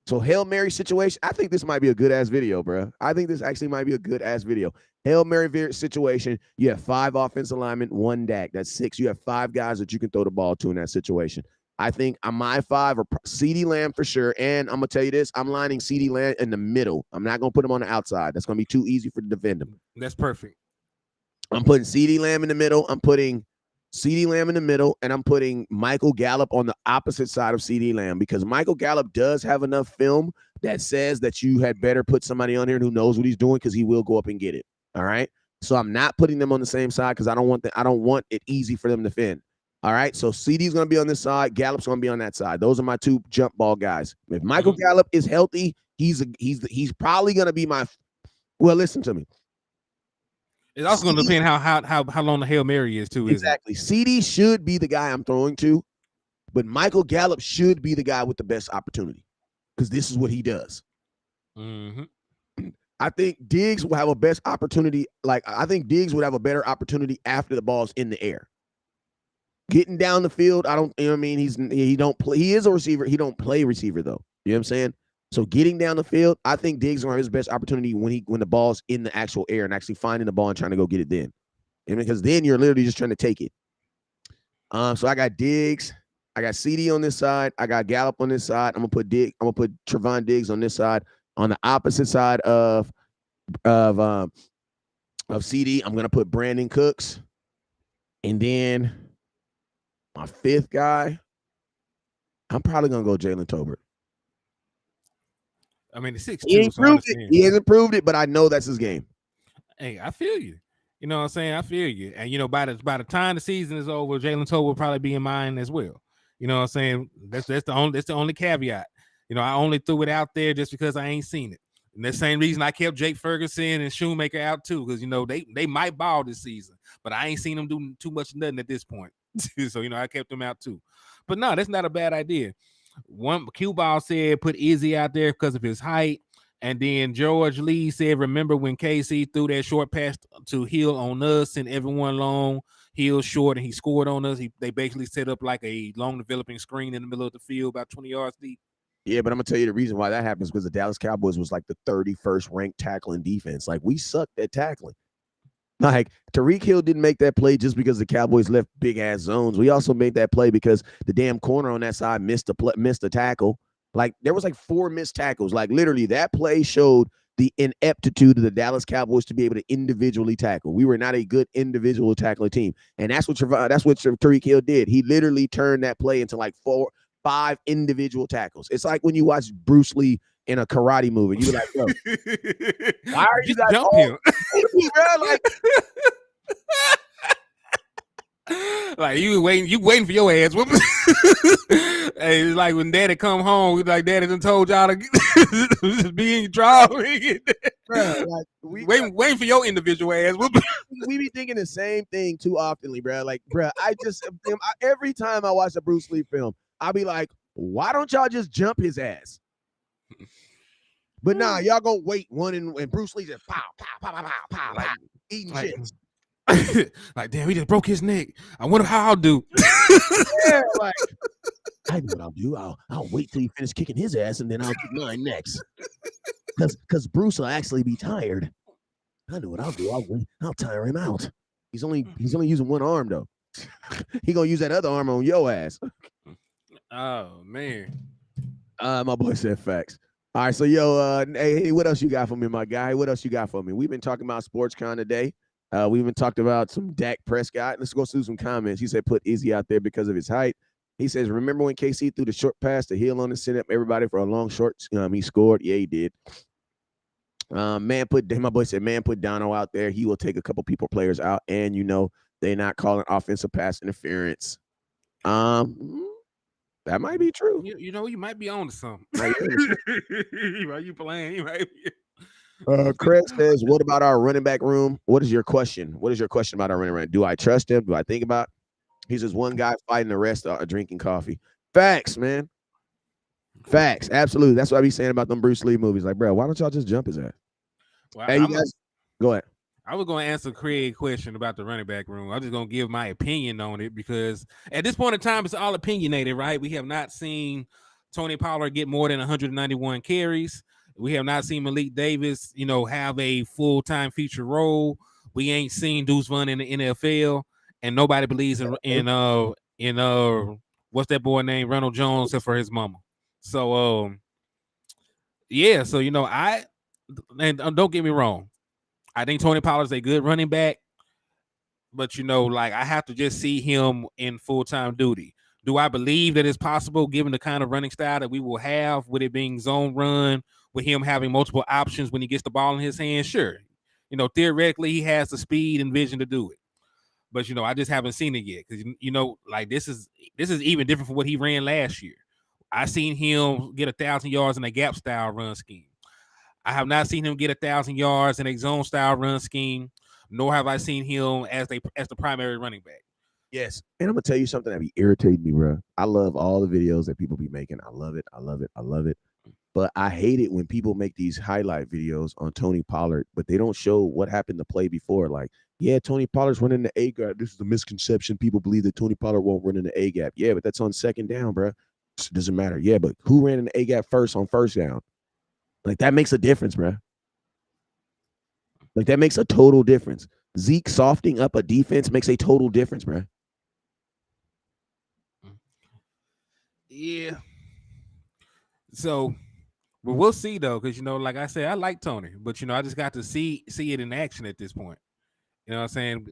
So Hail Mary situation, I think this might be a good-ass video, bro. I think this actually might be a good-ass video. Hail Mary situation, you have 5 offensive linemen, 1 DAC. That's 6. You have 5 guys that you can throw the ball to in that situation. I think my 5 are CeeDee Lamb for sure. And I'm going to tell you this, I'm lining CeeDee Lamb in the middle. I'm not going to put him on the outside. That's going to be too easy for the defend him. That's perfect. I'm putting CeeDee Lamb in the middle. I'm putting CeeDee Lamb in the middle, and I'm putting Michael Gallup on the opposite side of CeeDee Lamb, because Michael Gallup does have enough film that says that you had better put somebody on here who knows what he's doing, because he will go up and get it. All right. So I'm not putting them on the same side because I don't want it easy for them to defend. All right. So CD's going to be on this side. Gallup's going to be on that side. Those are my 2 jump ball guys. If Michael Gallup is healthy, he's probably going to be my. Well, listen to me. It's also going to depend how long the Hail Mary is too. Exactly. CD should be the guy I'm throwing to, but Michael Gallup should be the guy with the best opportunity, because this is what he does. Mm-hmm. I think Diggs will have a best opportunity. I think Diggs would have a better opportunity after the ball's in the air. Getting down the field, you know what I mean? He don't play. He is a receiver. He don't play receiver though. You know what I'm saying? So getting down the field, I think Diggs will have his best opportunity when the ball's in the actual air and actually finding the ball and trying to go get it then. And because then you're literally just trying to take it. So I got Diggs. I got CD on this side. I got Gallup on this side. I'm gonna put Trevon Diggs on this side. On the opposite side of um of CD, I'm gonna put Brandon Cooks, and then my fifth guy, I'm probably gonna go Jalen Tolbert. I mean, it's He 6'2", ain't so I proved it. understand. He hasn't proved it, but I know that's his game. Hey, I feel you. You know what I'm saying? I feel you. And by the time the season is over, Jalen Tolbert will probably be in mine as well. You know what I'm saying? That's the only caveat. I only threw it out there just because I ain't seen it. And the same reason I kept Jake Ferguson and Shoemaker out too, because they might ball this season, but I ain't seen them do too much nothing at this point. So I kept them out too. But no, that's not a bad idea. One Q Ball said put Izzy out there because of his height. And then George Lee said, remember when KC threw that short pass to Hill on us and everyone long, Hill short, and he scored on us? They basically set up like a long developing screen in the middle of the field about 20 yards deep. Yeah, but I'm gonna tell you the reason why that happens, because the Dallas Cowboys was like the 31st ranked tackling defense. Like, we sucked at tackling. Like, Tyreek Hill didn't make that play just because the Cowboys left big ass zones. We also made that play because the damn corner on that side missed a tackle. Like, there was like 4 missed tackles. Like, literally, that play showed the ineptitude of the Dallas Cowboys to be able to individually tackle. We were not a good individual tackling team, and that's what Tyreek Hill did. He literally turned that play into like 5 individual tackles. It's like when you watch Bruce Lee in a karate movie. You be like, bro, why are you guys jump all him? bro? Like, like you waiting for your ass. Hey, it's like when Daddy come home, like Daddy done told y'all to just be in your draw. bro, like waiting for your individual ass. We be thinking the same thing too oftenly, bro. Like, bro, every time I watch a Bruce Lee film, I'll be like, why don't y'all just jump his ass? But nah, y'all gonna wait one and Bruce Lee just pow, pow, pow, pow, pow, pow, like, eating chips. Like, damn, he just broke his neck. I wonder how I'll do. Yeah, like, I know what I'll do. I'll wait till he finishes kicking his ass, and then I'll kick mine next. Because Bruce will actually be tired. I know what I'll do. I'll tire him out. He's only using one arm though. He gonna use that other arm on your ass. Oh man. My boy said facts. All right, so hey, what else you got for me, my guy? What else you got for me? We've been talking about Sportscon today. We even talked about some Dak Prescott. Let's go through some comments. He said put Izzy out there because of his height. He says, remember when KC threw the short pass to Hill on the set up everybody for a long short? He scored. Yeah, he did. My boy said, man, put Dono out there. He will take a couple players out, and they're not calling offensive pass interference. That might be true. You might be on to something. You playing? You might be. Craig says, what about our running back room? What is your question? What is your question about our running back? Do I trust him? Do I think about? He says one guy fighting, the rest are drinking coffee. Facts, man. Facts. Absolutely. That's what I be saying about them Bruce Lee movies. Like, bro, why don't y'all just jump his ass? Well, hey, you guys, go ahead. I was going to answer Craig's question about the running back room. I'm just going to give my opinion on it because at this point in time, it's all opinionated, right? We have not seen Tony Pollard get more than 191 carries. We have not seen Malik Davis, have a full-time feature role. We ain't seen Deuce Vaughn in the NFL, and nobody believes in what's that boy named Ronald Jones except for his mama. So yeah, so and don't get me wrong, I think Tony Pollard's a good running back, but I have to just see him in full-time duty. Do I believe that it's possible, given the kind of running style that we will have, with it being zone run, with him having multiple options when he gets the ball in his hand? Sure. Theoretically, he has the speed and vision to do it. But, I just haven't seen it yet. Because, this is even different from what he ran last year. I seen him get 1,000 yards in a gap style run scheme. I have not seen him get 1,000 yards in a zone style run scheme, nor have I seen him as the primary running back. Yes. And I'm going to tell you something that be irritating me, bro. I love all the videos that people be making. I love it. I love it. I love it. But I hate it when people make these highlight videos on Tony Pollard, but they don't show what happened the play before. Like, yeah, Tony Pollard's running the A gap. This is a misconception. People believe that Tony Pollard won't run in the A gap. Yeah, but that's on second down, bro. It doesn't matter. Yeah, but who ran in the A gap first on first down? Like, that makes a difference, bro. Like, that makes a total difference. Zeke softening up a defense makes a total difference, bro. Yeah. So, but we'll see though, because like I said, I like Tony, but I just got to see it in action at this point. You know what I'm saying?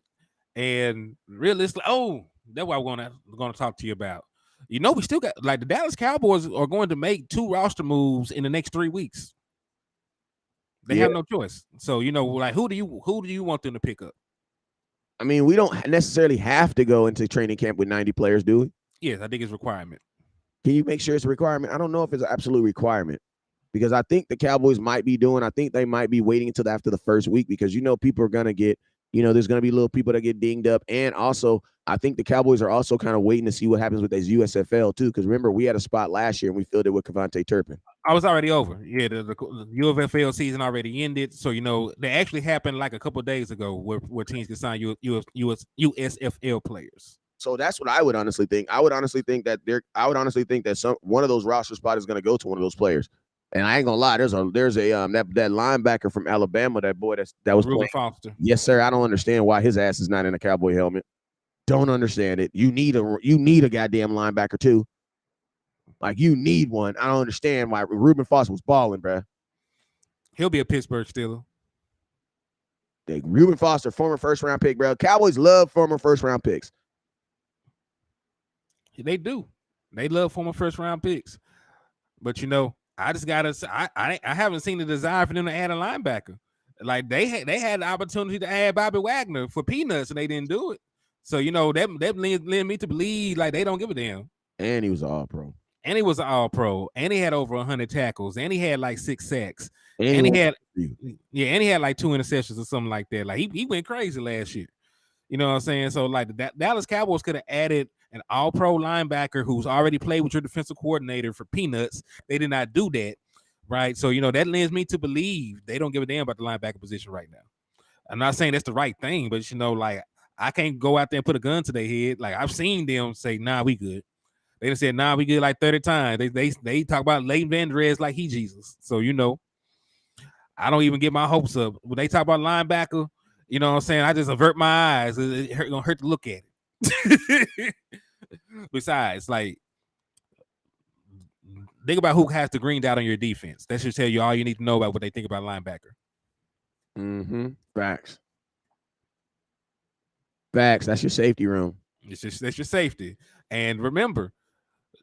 And realistically, that's what I'm gonna talk to you about. We still got like the Dallas Cowboys are going to make 2 roster moves in the next 3 weeks. They Yeah. have no choice. So like who do you want them to pick up? I mean, we don't necessarily have to go into training camp with 90 players, do we? Yes, I think it's a requirement. Can you make sure it's a requirement? I don't know if it's an absolute requirement because I think the Cowboys might be doing. I think they might be waiting until after the first week because people are gonna get. There's gonna be little people that get dinged up, and also I think the Cowboys are also kind of waiting to see what happens with this USFL too. Because remember, we had a spot last year and we filled it with Kevontae Turpin. I was already over. Yeah, the UFL season already ended. So they actually happened like a couple of days ago where teams can sign USFL players. So that's what I would honestly think. I would honestly think that one of those roster spots is going to go to one of those players. And I ain't gonna lie, there's a that linebacker from Alabama, that boy that was Reuben playing. Foster. Yes, sir. I don't understand why his ass is not in a Cowboy helmet. Don't understand it. You need a goddamn linebacker too. Like you need one. I don't understand why Reuben Foster was balling, bro. He'll be a Pittsburgh Steeler. Reuben Foster, former first round pick, bro. Cowboys love former first round picks. They do. They love former first round picks. But I just gotta say, I haven't seen the desire for them to add a linebacker. Like they had the opportunity to add Bobby Wagner for peanuts and they didn't do it. So that led me to believe like they don't give a damn. And he was an all-pro. And he was an all-pro. And he had over 100 tackles. And he had like 6 sacks. And he had like 2 interceptions or something like that. Like he went crazy last year. You know what I'm saying? So like the Dallas Cowboys could have added an all-pro linebacker who's already played with your defensive coordinator for peanuts. They did not do that, right? So that lends me to believe they don't give a damn about the linebacker position right now. I'm not saying that's the right thing, but like I can't go out there and put a gun to their head. Like I've seen them say, "Nah, we good." They done said, "Nah, we good" like 30 times. They talk about Leighton Van Der Esch like he Jesus. So I don't even get my hopes up when they talk about linebacker. You know what I'm saying? I just avert my eyes. It's gonna hurt to look at it. Besides, like, think about who has the green dot on your defense. That should tell you all you need to know about what they think about linebacker. Facts. That's your safety room. That's your safety. And remember,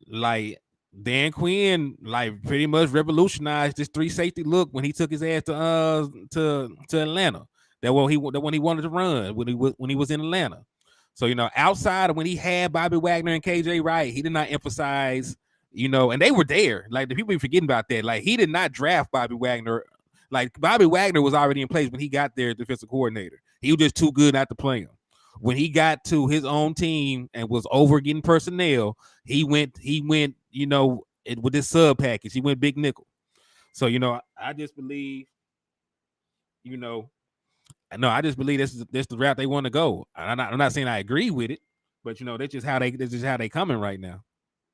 like Dan Quinn, like pretty much revolutionized this 3 safety look when he took his ass to Atlanta. That when he wanted to run when he was in Atlanta. So outside of when he had Bobby Wagner and KJ Wright, he did not emphasize, and they were there. Like the people be forgetting about that. Like he did not draft Bobby Wagner. Like Bobby Wagner was already in place when he got there as defensive coordinator. He was just too good not to play him. When he got to his own team and was over getting personnel, he went, with his sub package. He went big nickel. So, I just believe, I just believe this the route they want to go. I'm not saying I agree with it, but that's just how they coming right now.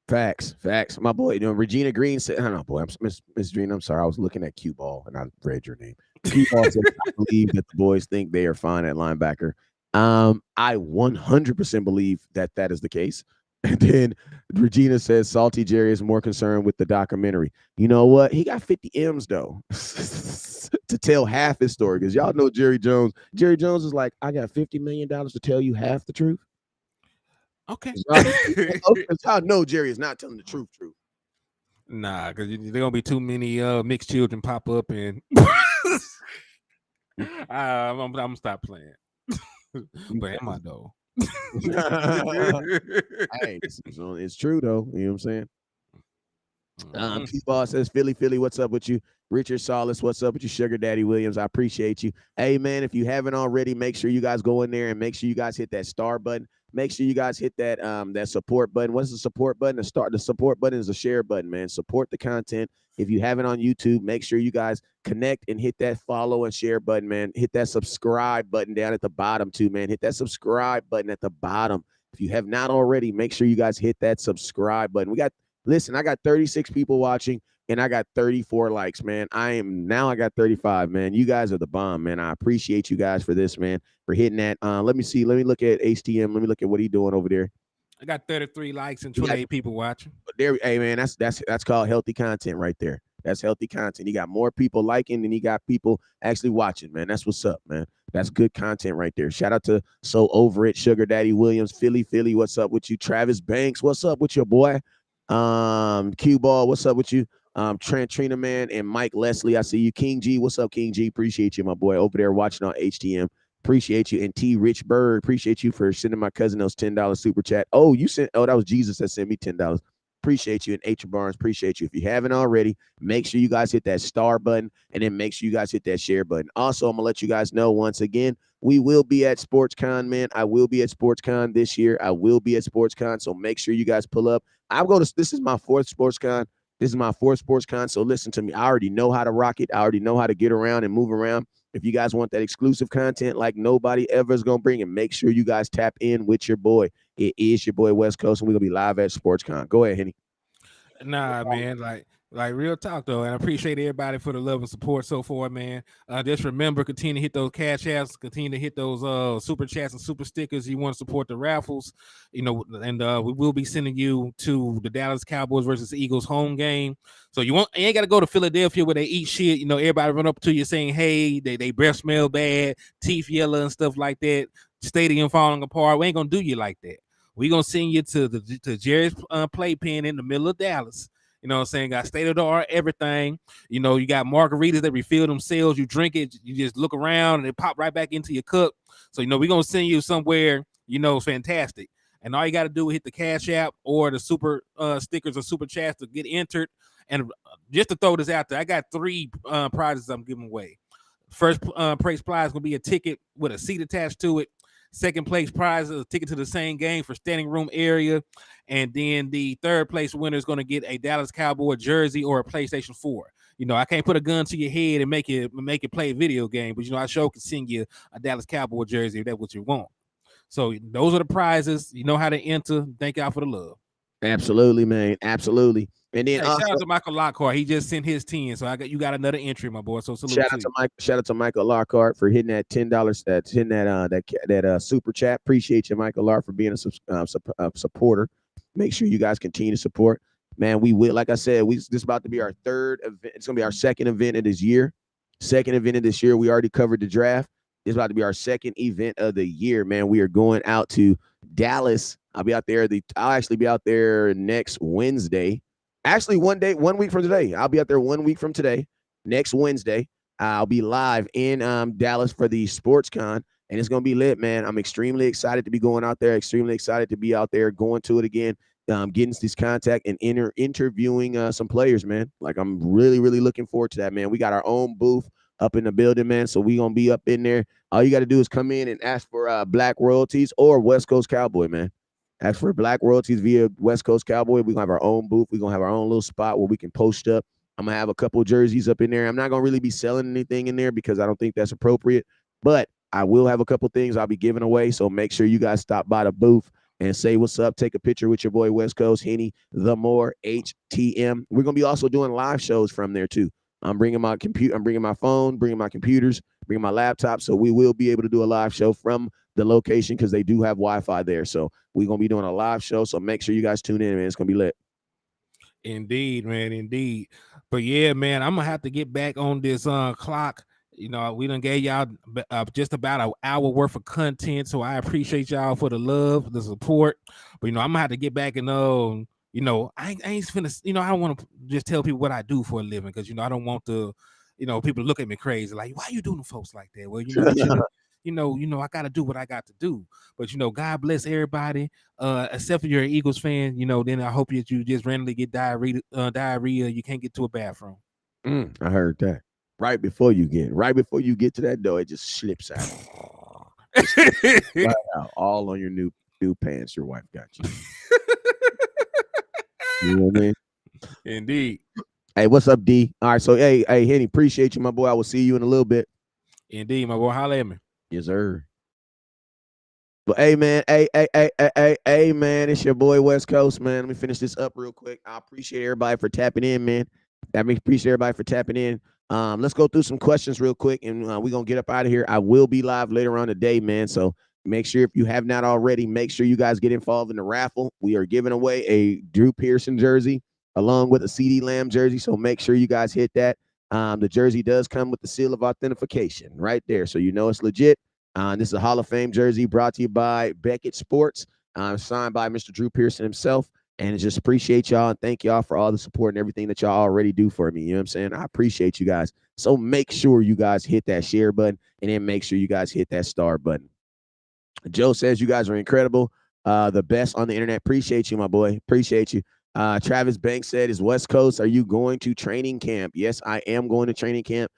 Facts. My boy, Regina Green said, "I know, boy, Miss Green. I'm sorry, I was looking at Q Ball and I read your name." Q Ball said, "I believe that the boys think they are fine at linebacker." I 100% believe that is the case. And then Regina says Salty Jerry is more concerned with the documentary. You know what? He got 50 M's though to tell half his story because y'all know Jerry Jones. Jerry Jones is like, I got $50 million to tell you half the truth. Okay. Y'all know Jerry is not telling the truth. Nah, because there gonna be too many mixed children pop up and I'm gonna stop playing. But am I though? Hey, it's true though. You know what I'm saying? P-Ball says, Philly, what's up with you? Richard Solis, what's up with you? Sugar Daddy Williams, I appreciate you. Hey, man, if you haven't already, make sure you guys go in there and make sure you guys hit that star button. Make sure you guys hit that that support button. What's the support button? The support button is the share button, man. Support the content. If you haven't on YouTube, make sure you guys connect and hit that follow and share button, man. Hit that subscribe button down at the bottom too, man. Hit that subscribe button at the bottom. If you have not already, make sure you guys hit that subscribe button. Listen, I got 36 people watching and I got 34 likes, man. I got 35, man. You guys are the bomb, man. I appreciate you guys for this, man, for hitting that. Let me see. Let me look at HTM. Let me look at what he's doing over there. I got 33 likes and You got 28 people watching. there. Hey man, that's called healthy content right there. That's healthy content. You got more people liking than you got people actually watching, man. That's what's up, man. That's good content right there. Shout out to So Over It, Sugar Daddy Williams, Philly. What's up with you? Travis Banks, what's up with your boy? Q Ball, what's up with you? Trent Trina Man and Mike Leslie. I see you. King G, what's up, King G? Appreciate you, my boy, over there watching on HTM. Appreciate you. And T Rich Bird, appreciate you for sending my cousin those $10 super chat. Oh, that was Jesus that sent me $10. Appreciate you. And H Barnes, appreciate you. If you haven't already, make sure you guys hit that star button and then make sure you guys hit that share button. Also, I'm gonna let you guys know once again, we will be at Sportscon, man. I will be at Sportscon this year. I will be at Sportscon. So make sure you guys pull up. This is my fourth Sportscon. This is my fourth Sportscon. So listen to me. I already know how to rock it. I already know how to get around and move around. If you guys want that exclusive content like nobody ever is going to bring it, make sure you guys tap in with your boy. It is your boy West Coast, and we're going to be live at Sportscon. Go ahead, Henny. Nah, man, like real talk though, and I appreciate everybody for the love and support so far, man. Just remember, continue to hit those cash apps, continue to hit those super chats and super stickers. You want to support the raffles, and we will be sending you to the Dallas Cowboys versus Eagles home game. So you ain't got to go to Philadelphia where they eat shit. Everybody run up to you saying, "Hey, they breath smell bad, teeth yellow and stuff like that." Stadium falling apart. We ain't gonna do you like that. We're gonna send you to Jerry's playpen in the middle of Dallas. You know what I'm saying? Got state of the art everything. You got margaritas that refill themselves. You drink it, you just look around and it pop right back into your cup. So we're gonna send you somewhere, fantastic. And all you gotta do is hit the Cash App or the super stickers or super chats to get entered. And just to throw this out there, I got 3 prizes I'm giving away. First place prize is gonna be a ticket with a seat attached to it. Second place prize is a ticket to the same game for standing room area. And then the third place winner is going to get a Dallas Cowboy jersey or a PlayStation 4. I can't put a gun to your head and make it play a video game, but I sure can send you a Dallas Cowboy jersey if that's what you want. So those are the prizes. You know how to enter. Thank y'all for the love. Absolutely, man. Absolutely. And then shout out to Michael Lockhart. He just sent his 10, so you got another entry, my boy. So salute to you. Shout out to Michael Lockhart for hitting that $10. That's hitting that super chat. Appreciate you, Michael Lockhart, for being a supporter. Make sure you guys continue to support. Man, we will. Like I said, this is about to be our third event. It's gonna be our second event of this year. We already covered the draft. It's about to be our second event of the year, man. We are going out to Dallas. I'll actually be out there next Wednesday. Actually, 1 week from today. I'll be out there 1 week from today. Next Wednesday, I'll be live in Dallas for the Sportscon, and it's gonna be lit, man. I'm extremely excited to be going out there. Extremely excited to be out there, going to it again, getting this contact and interviewing some players, man. Like I'm really, really looking forward to that, man. We got our own booth up in the building, man. So we gonna be up in there. All you got to do is come in and ask for Black Royalties or West Coast Cowboy, man. Ask for Black Royalties via West Coast Cowboy. We're gonna have our own booth. We're gonna have our own little spot where we can post up. I'm gonna have a couple of jerseys up in there. I'm not gonna really be selling anything in there because I don't think that's appropriate, but I will have a couple things I'll be giving away. So make sure you guys stop by the booth and say what's up. Take a picture with your boy West Coast, Hennythemoor, HTM. We're gonna be also doing live shows from there too. I'm bringing my computer. I'm bringing my phone. Bringing my computers. Bringing my laptop. So we will be able to do a live show from the location because they do have Wi-Fi there. So we're gonna be doing a live show. So make sure you guys tune in, man. It's gonna be lit. Indeed, man, indeed. But yeah, man, I'm gonna have to get back on this clock. We done gave y'all just about an hour worth of content, so I appreciate y'all for the love, the support. But I'm gonna have to get back and I ain't finna. I don't want to just tell people what I do for a living because I don't want to. People look at me crazy like, why are you doing folks like that? Well, you should. I got to do what I got to do. But God bless everybody, except for you're an Eagles fan. Then I hope that you just randomly get diarrhea. You can't get to a bathroom. I heard that. Right before you get to that door, it just slips out. Right out, all on your new pants your wife got you. You know what I mean? Indeed. Hey, what's up, D? All right, so hey, Henny, appreciate you, my boy. I will see you in a little bit. Indeed, my boy. Holla at me. Yes, sir. But hey, man, hey, man, it's your boy West Coast, man. Let me finish this up real quick. I appreciate everybody for tapping in, man. Appreciate everybody for tapping in. Let's go through some questions real quick, and we're gonna get up out of here. I will be live later on today, man. So Make sure if you have not already, make sure you guys get involved in the raffle. We are giving away a Drew Pearson jersey along with a CD Lamb jersey. So make sure you guys hit that. The jersey does come with the seal of authentication right there. So you know it's legit. This is a Hall of Fame jersey brought to you by Beckett Sports, signed by Mr. Drew Pearson himself. And just appreciate y'all and thank y'all for all the support and everything that y'all already do for me. You know what I'm saying? I appreciate you guys. So make sure you guys hit that share button and then make sure you guys hit that star button. Joe says you guys are incredible. The best on the internet. Appreciate you, my boy. Appreciate you. Travis Banks said, is West Coast, are you going to training camp? Yes, I am going to training camp.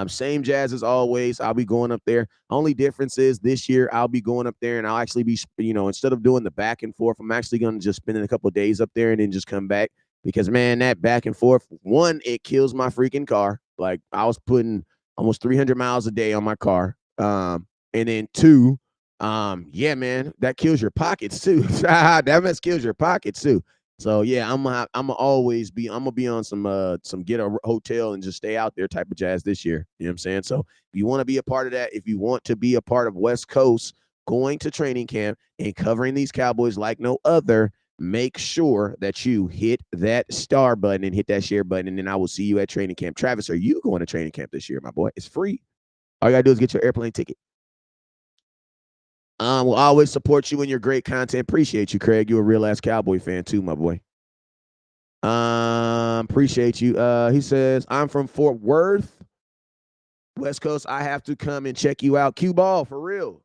Same jazz as always. I'll be going up there. Only difference is this year I'll be going up there and I'll actually be, instead of doing the back and forth, I'm actually going to just spend a couple of days up there and then just come back because, man, that back and forth, one, it kills my freaking car. Like I was putting almost 300 miles a day on my car. And then two, yeah, man, that kills your pockets too. That mess kills your pockets too. So yeah, I'm gonna be on some get a hotel and just stay out there type of jazz this year. You know what I'm saying? So if you want to be a part of that, if you want to be a part of West Coast going to training camp and covering these Cowboys like no other, make sure that you hit that star button and hit that share button, and then I will see you at training camp. Travis, are you going to training camp this year, my boy? It's free. All you gotta do is get your airplane ticket. We'll always support you and your great content. Appreciate you, Craig. You're a real ass Cowboy fan too, my boy. Appreciate you. He says, I'm from Fort Worth, West Coast. I have to come and check you out. Q Ball, for real.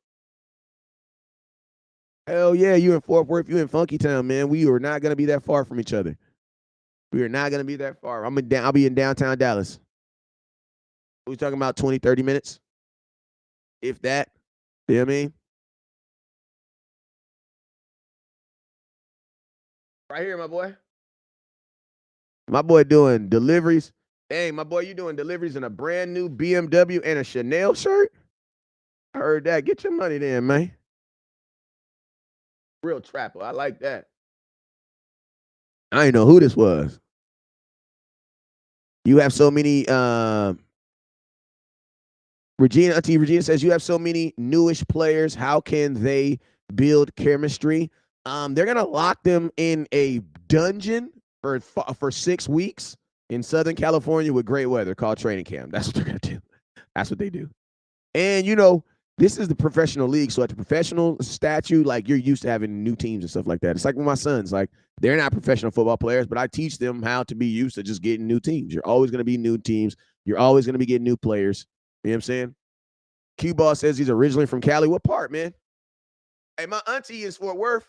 Hell yeah, you in Fort Worth, you in Funky Town, man. We are not gonna be that far from each other. We are not gonna be that far. I'll be in downtown Dallas. We talking about 20, 30 minutes? If that. You know what I mean? Right here, my boy. My boy doing deliveries. Hey, my boy, you doing deliveries in a brand new BMW and a Chanel shirt? I heard that. Get your money then, man. Real trapper. I like that. I didn't know who this was. You have so many Auntie Regina says you have so many newish players. How can they build chemistry? They're gonna lock them in a dungeon for 6 weeks in Southern California with great weather called training camp. That's what they're gonna do. That's what they do. And this is the professional league. So at the professional statute, like you're used to having new teams and stuff like that. It's like with my sons, like they're not professional football players, but I teach them how to be used to just getting new teams. You're always gonna be new teams. You're always gonna be getting new players. You know what I'm saying? Q-Ball says he's originally from Cali. What part, man? Hey, my auntie is Fort Worth.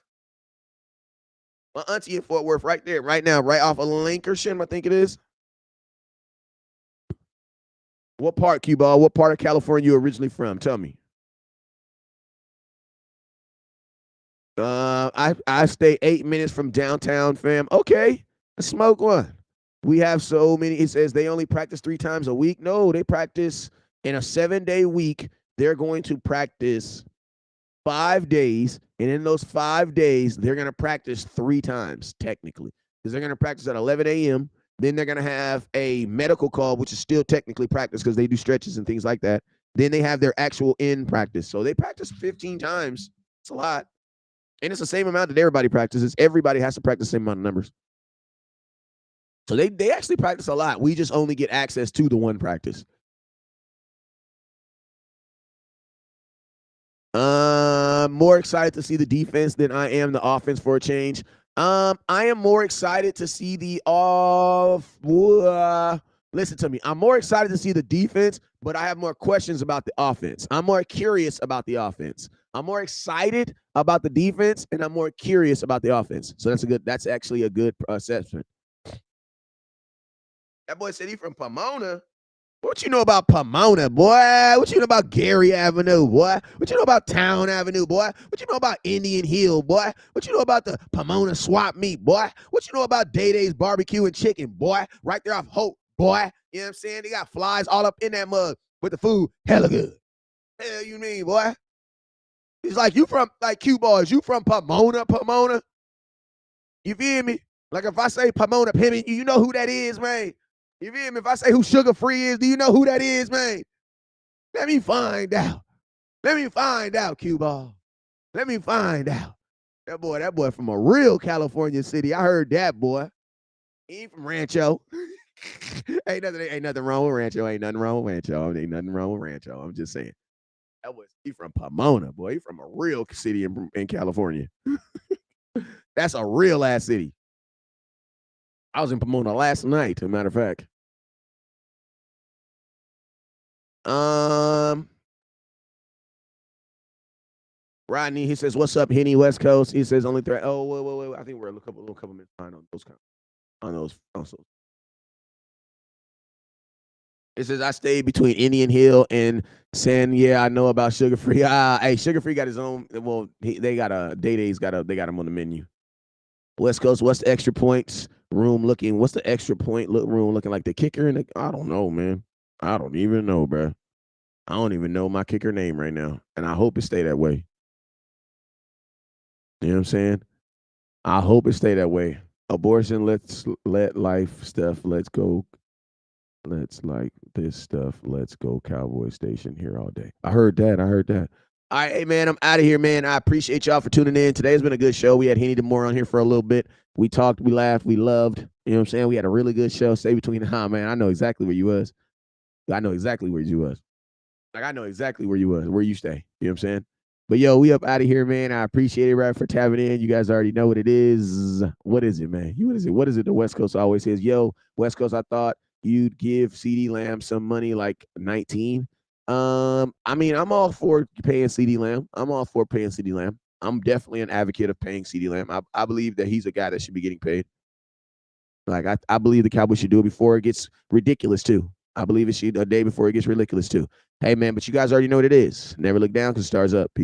My auntie in Fort Worth right there, right now, right off of Lankershim, I think it is. What part, Q-Ball? What part of California you originally from? Tell me. I stay 8 minutes from downtown, fam. Okay, let's smoke one. We have so many. It says they only practice 3 times a week. No, they practice in a 7-day week. They're going to practice 5 days, and in those 5 days, they're going to practice 3 times, technically, because they're going to practice at 11 a.m. Then they're going to have a medical call, which is still technically practice because they do stretches and things like that. Then they have their actual in practice. So they practice 15 times. It's a lot. And it's the same amount that everybody practices. Everybody has to practice the same amount of numbers. So they actually practice a lot. We just only get access to the one practice. More excited to see the defense than I am the offense for a change. I am more excited to see the listen to me. I'm more excited to see the defense, but I have more questions about the offense. I'm more curious about the offense. I'm more excited about the defense, and I'm more curious about the offense. So that's actually a good assessment. That boy said he from Pomona. What you know about Pomona, boy? What you know about Gary Avenue, boy? What you know about Town Avenue, boy? What you know about Indian Hill, boy? What you know about the Pomona swap meet, boy? What you know about Day Day's barbecue and chicken, boy? Right there off Hope, boy. You know what I'm saying? They got flies all up in that mug with the food. Hella good. Hell you mean, boy? It's like you from, like Q-Boys, you from Pomona? You feel me? Like if I say Pomona Pimmy, you know who that is, man. You feel me? If I say who Sugar Free is, do you know who that is, man? Let me find out. Let me find out, Q-Ball. Let me find out. That boy from a real California city. I heard that boy. He ain't from Rancho. ain't nothing wrong with Rancho. Ain't nothing wrong with Rancho. Ain't nothing wrong with Rancho. I'm just saying. He from Pomona, boy. He from a real city in California. That's a real ass city. I was in Pomona last night, as a matter of fact. Rodney, he says, "What's up, Henny West Coast?" He says, "Only threat." Oh, wait. I think we're a couple minutes behind on those on those also. It says, "I stayed between Indian Hill and San." Yeah, I know about Sugar Free. Hey, Sugar Free got his own. Well, they got a Day-Day's they got him on the menu. West Coast, what's the extra points room looking? What's the extra point room looking like? The kicker and I don't know, man. I don't even know, bro. I don't even know my kicker name right now, and I hope it stay that way. You know what I'm saying? I hope it stay that way. Abortion, let life stuff. Let's go. Let's like this stuff. Let's go Cowboy Station here all day. I heard that. All right, hey man, I'm out of here, man. I appreciate y'all for tuning in. Today's been a good show. We had Hennythemoor on here for a little bit. We talked, we laughed, we loved. You know what I'm saying? We had a really good show. Stay between man. I know exactly where you was. I know exactly where you was. Like I know exactly where you was, where you stay. You know what I'm saying? But yo, we up out of here, man. I appreciate it, right, for tapping in. You guys already know what it is. What is it, man? What is it? The West Coast always says, yo, West Coast, I thought you'd give CeeDee Lamb some money, like 19. I mean, I'm all for paying CeeDee Lamb. I'm definitely an advocate of paying CeeDee Lamb. I believe that he's a guy that should be getting paid. Like I believe the Cowboys should do it before it gets ridiculous too. I believe it should a day before it gets ridiculous too. Hey man, but you guys already know what it is. Never look down because stars up. Peace.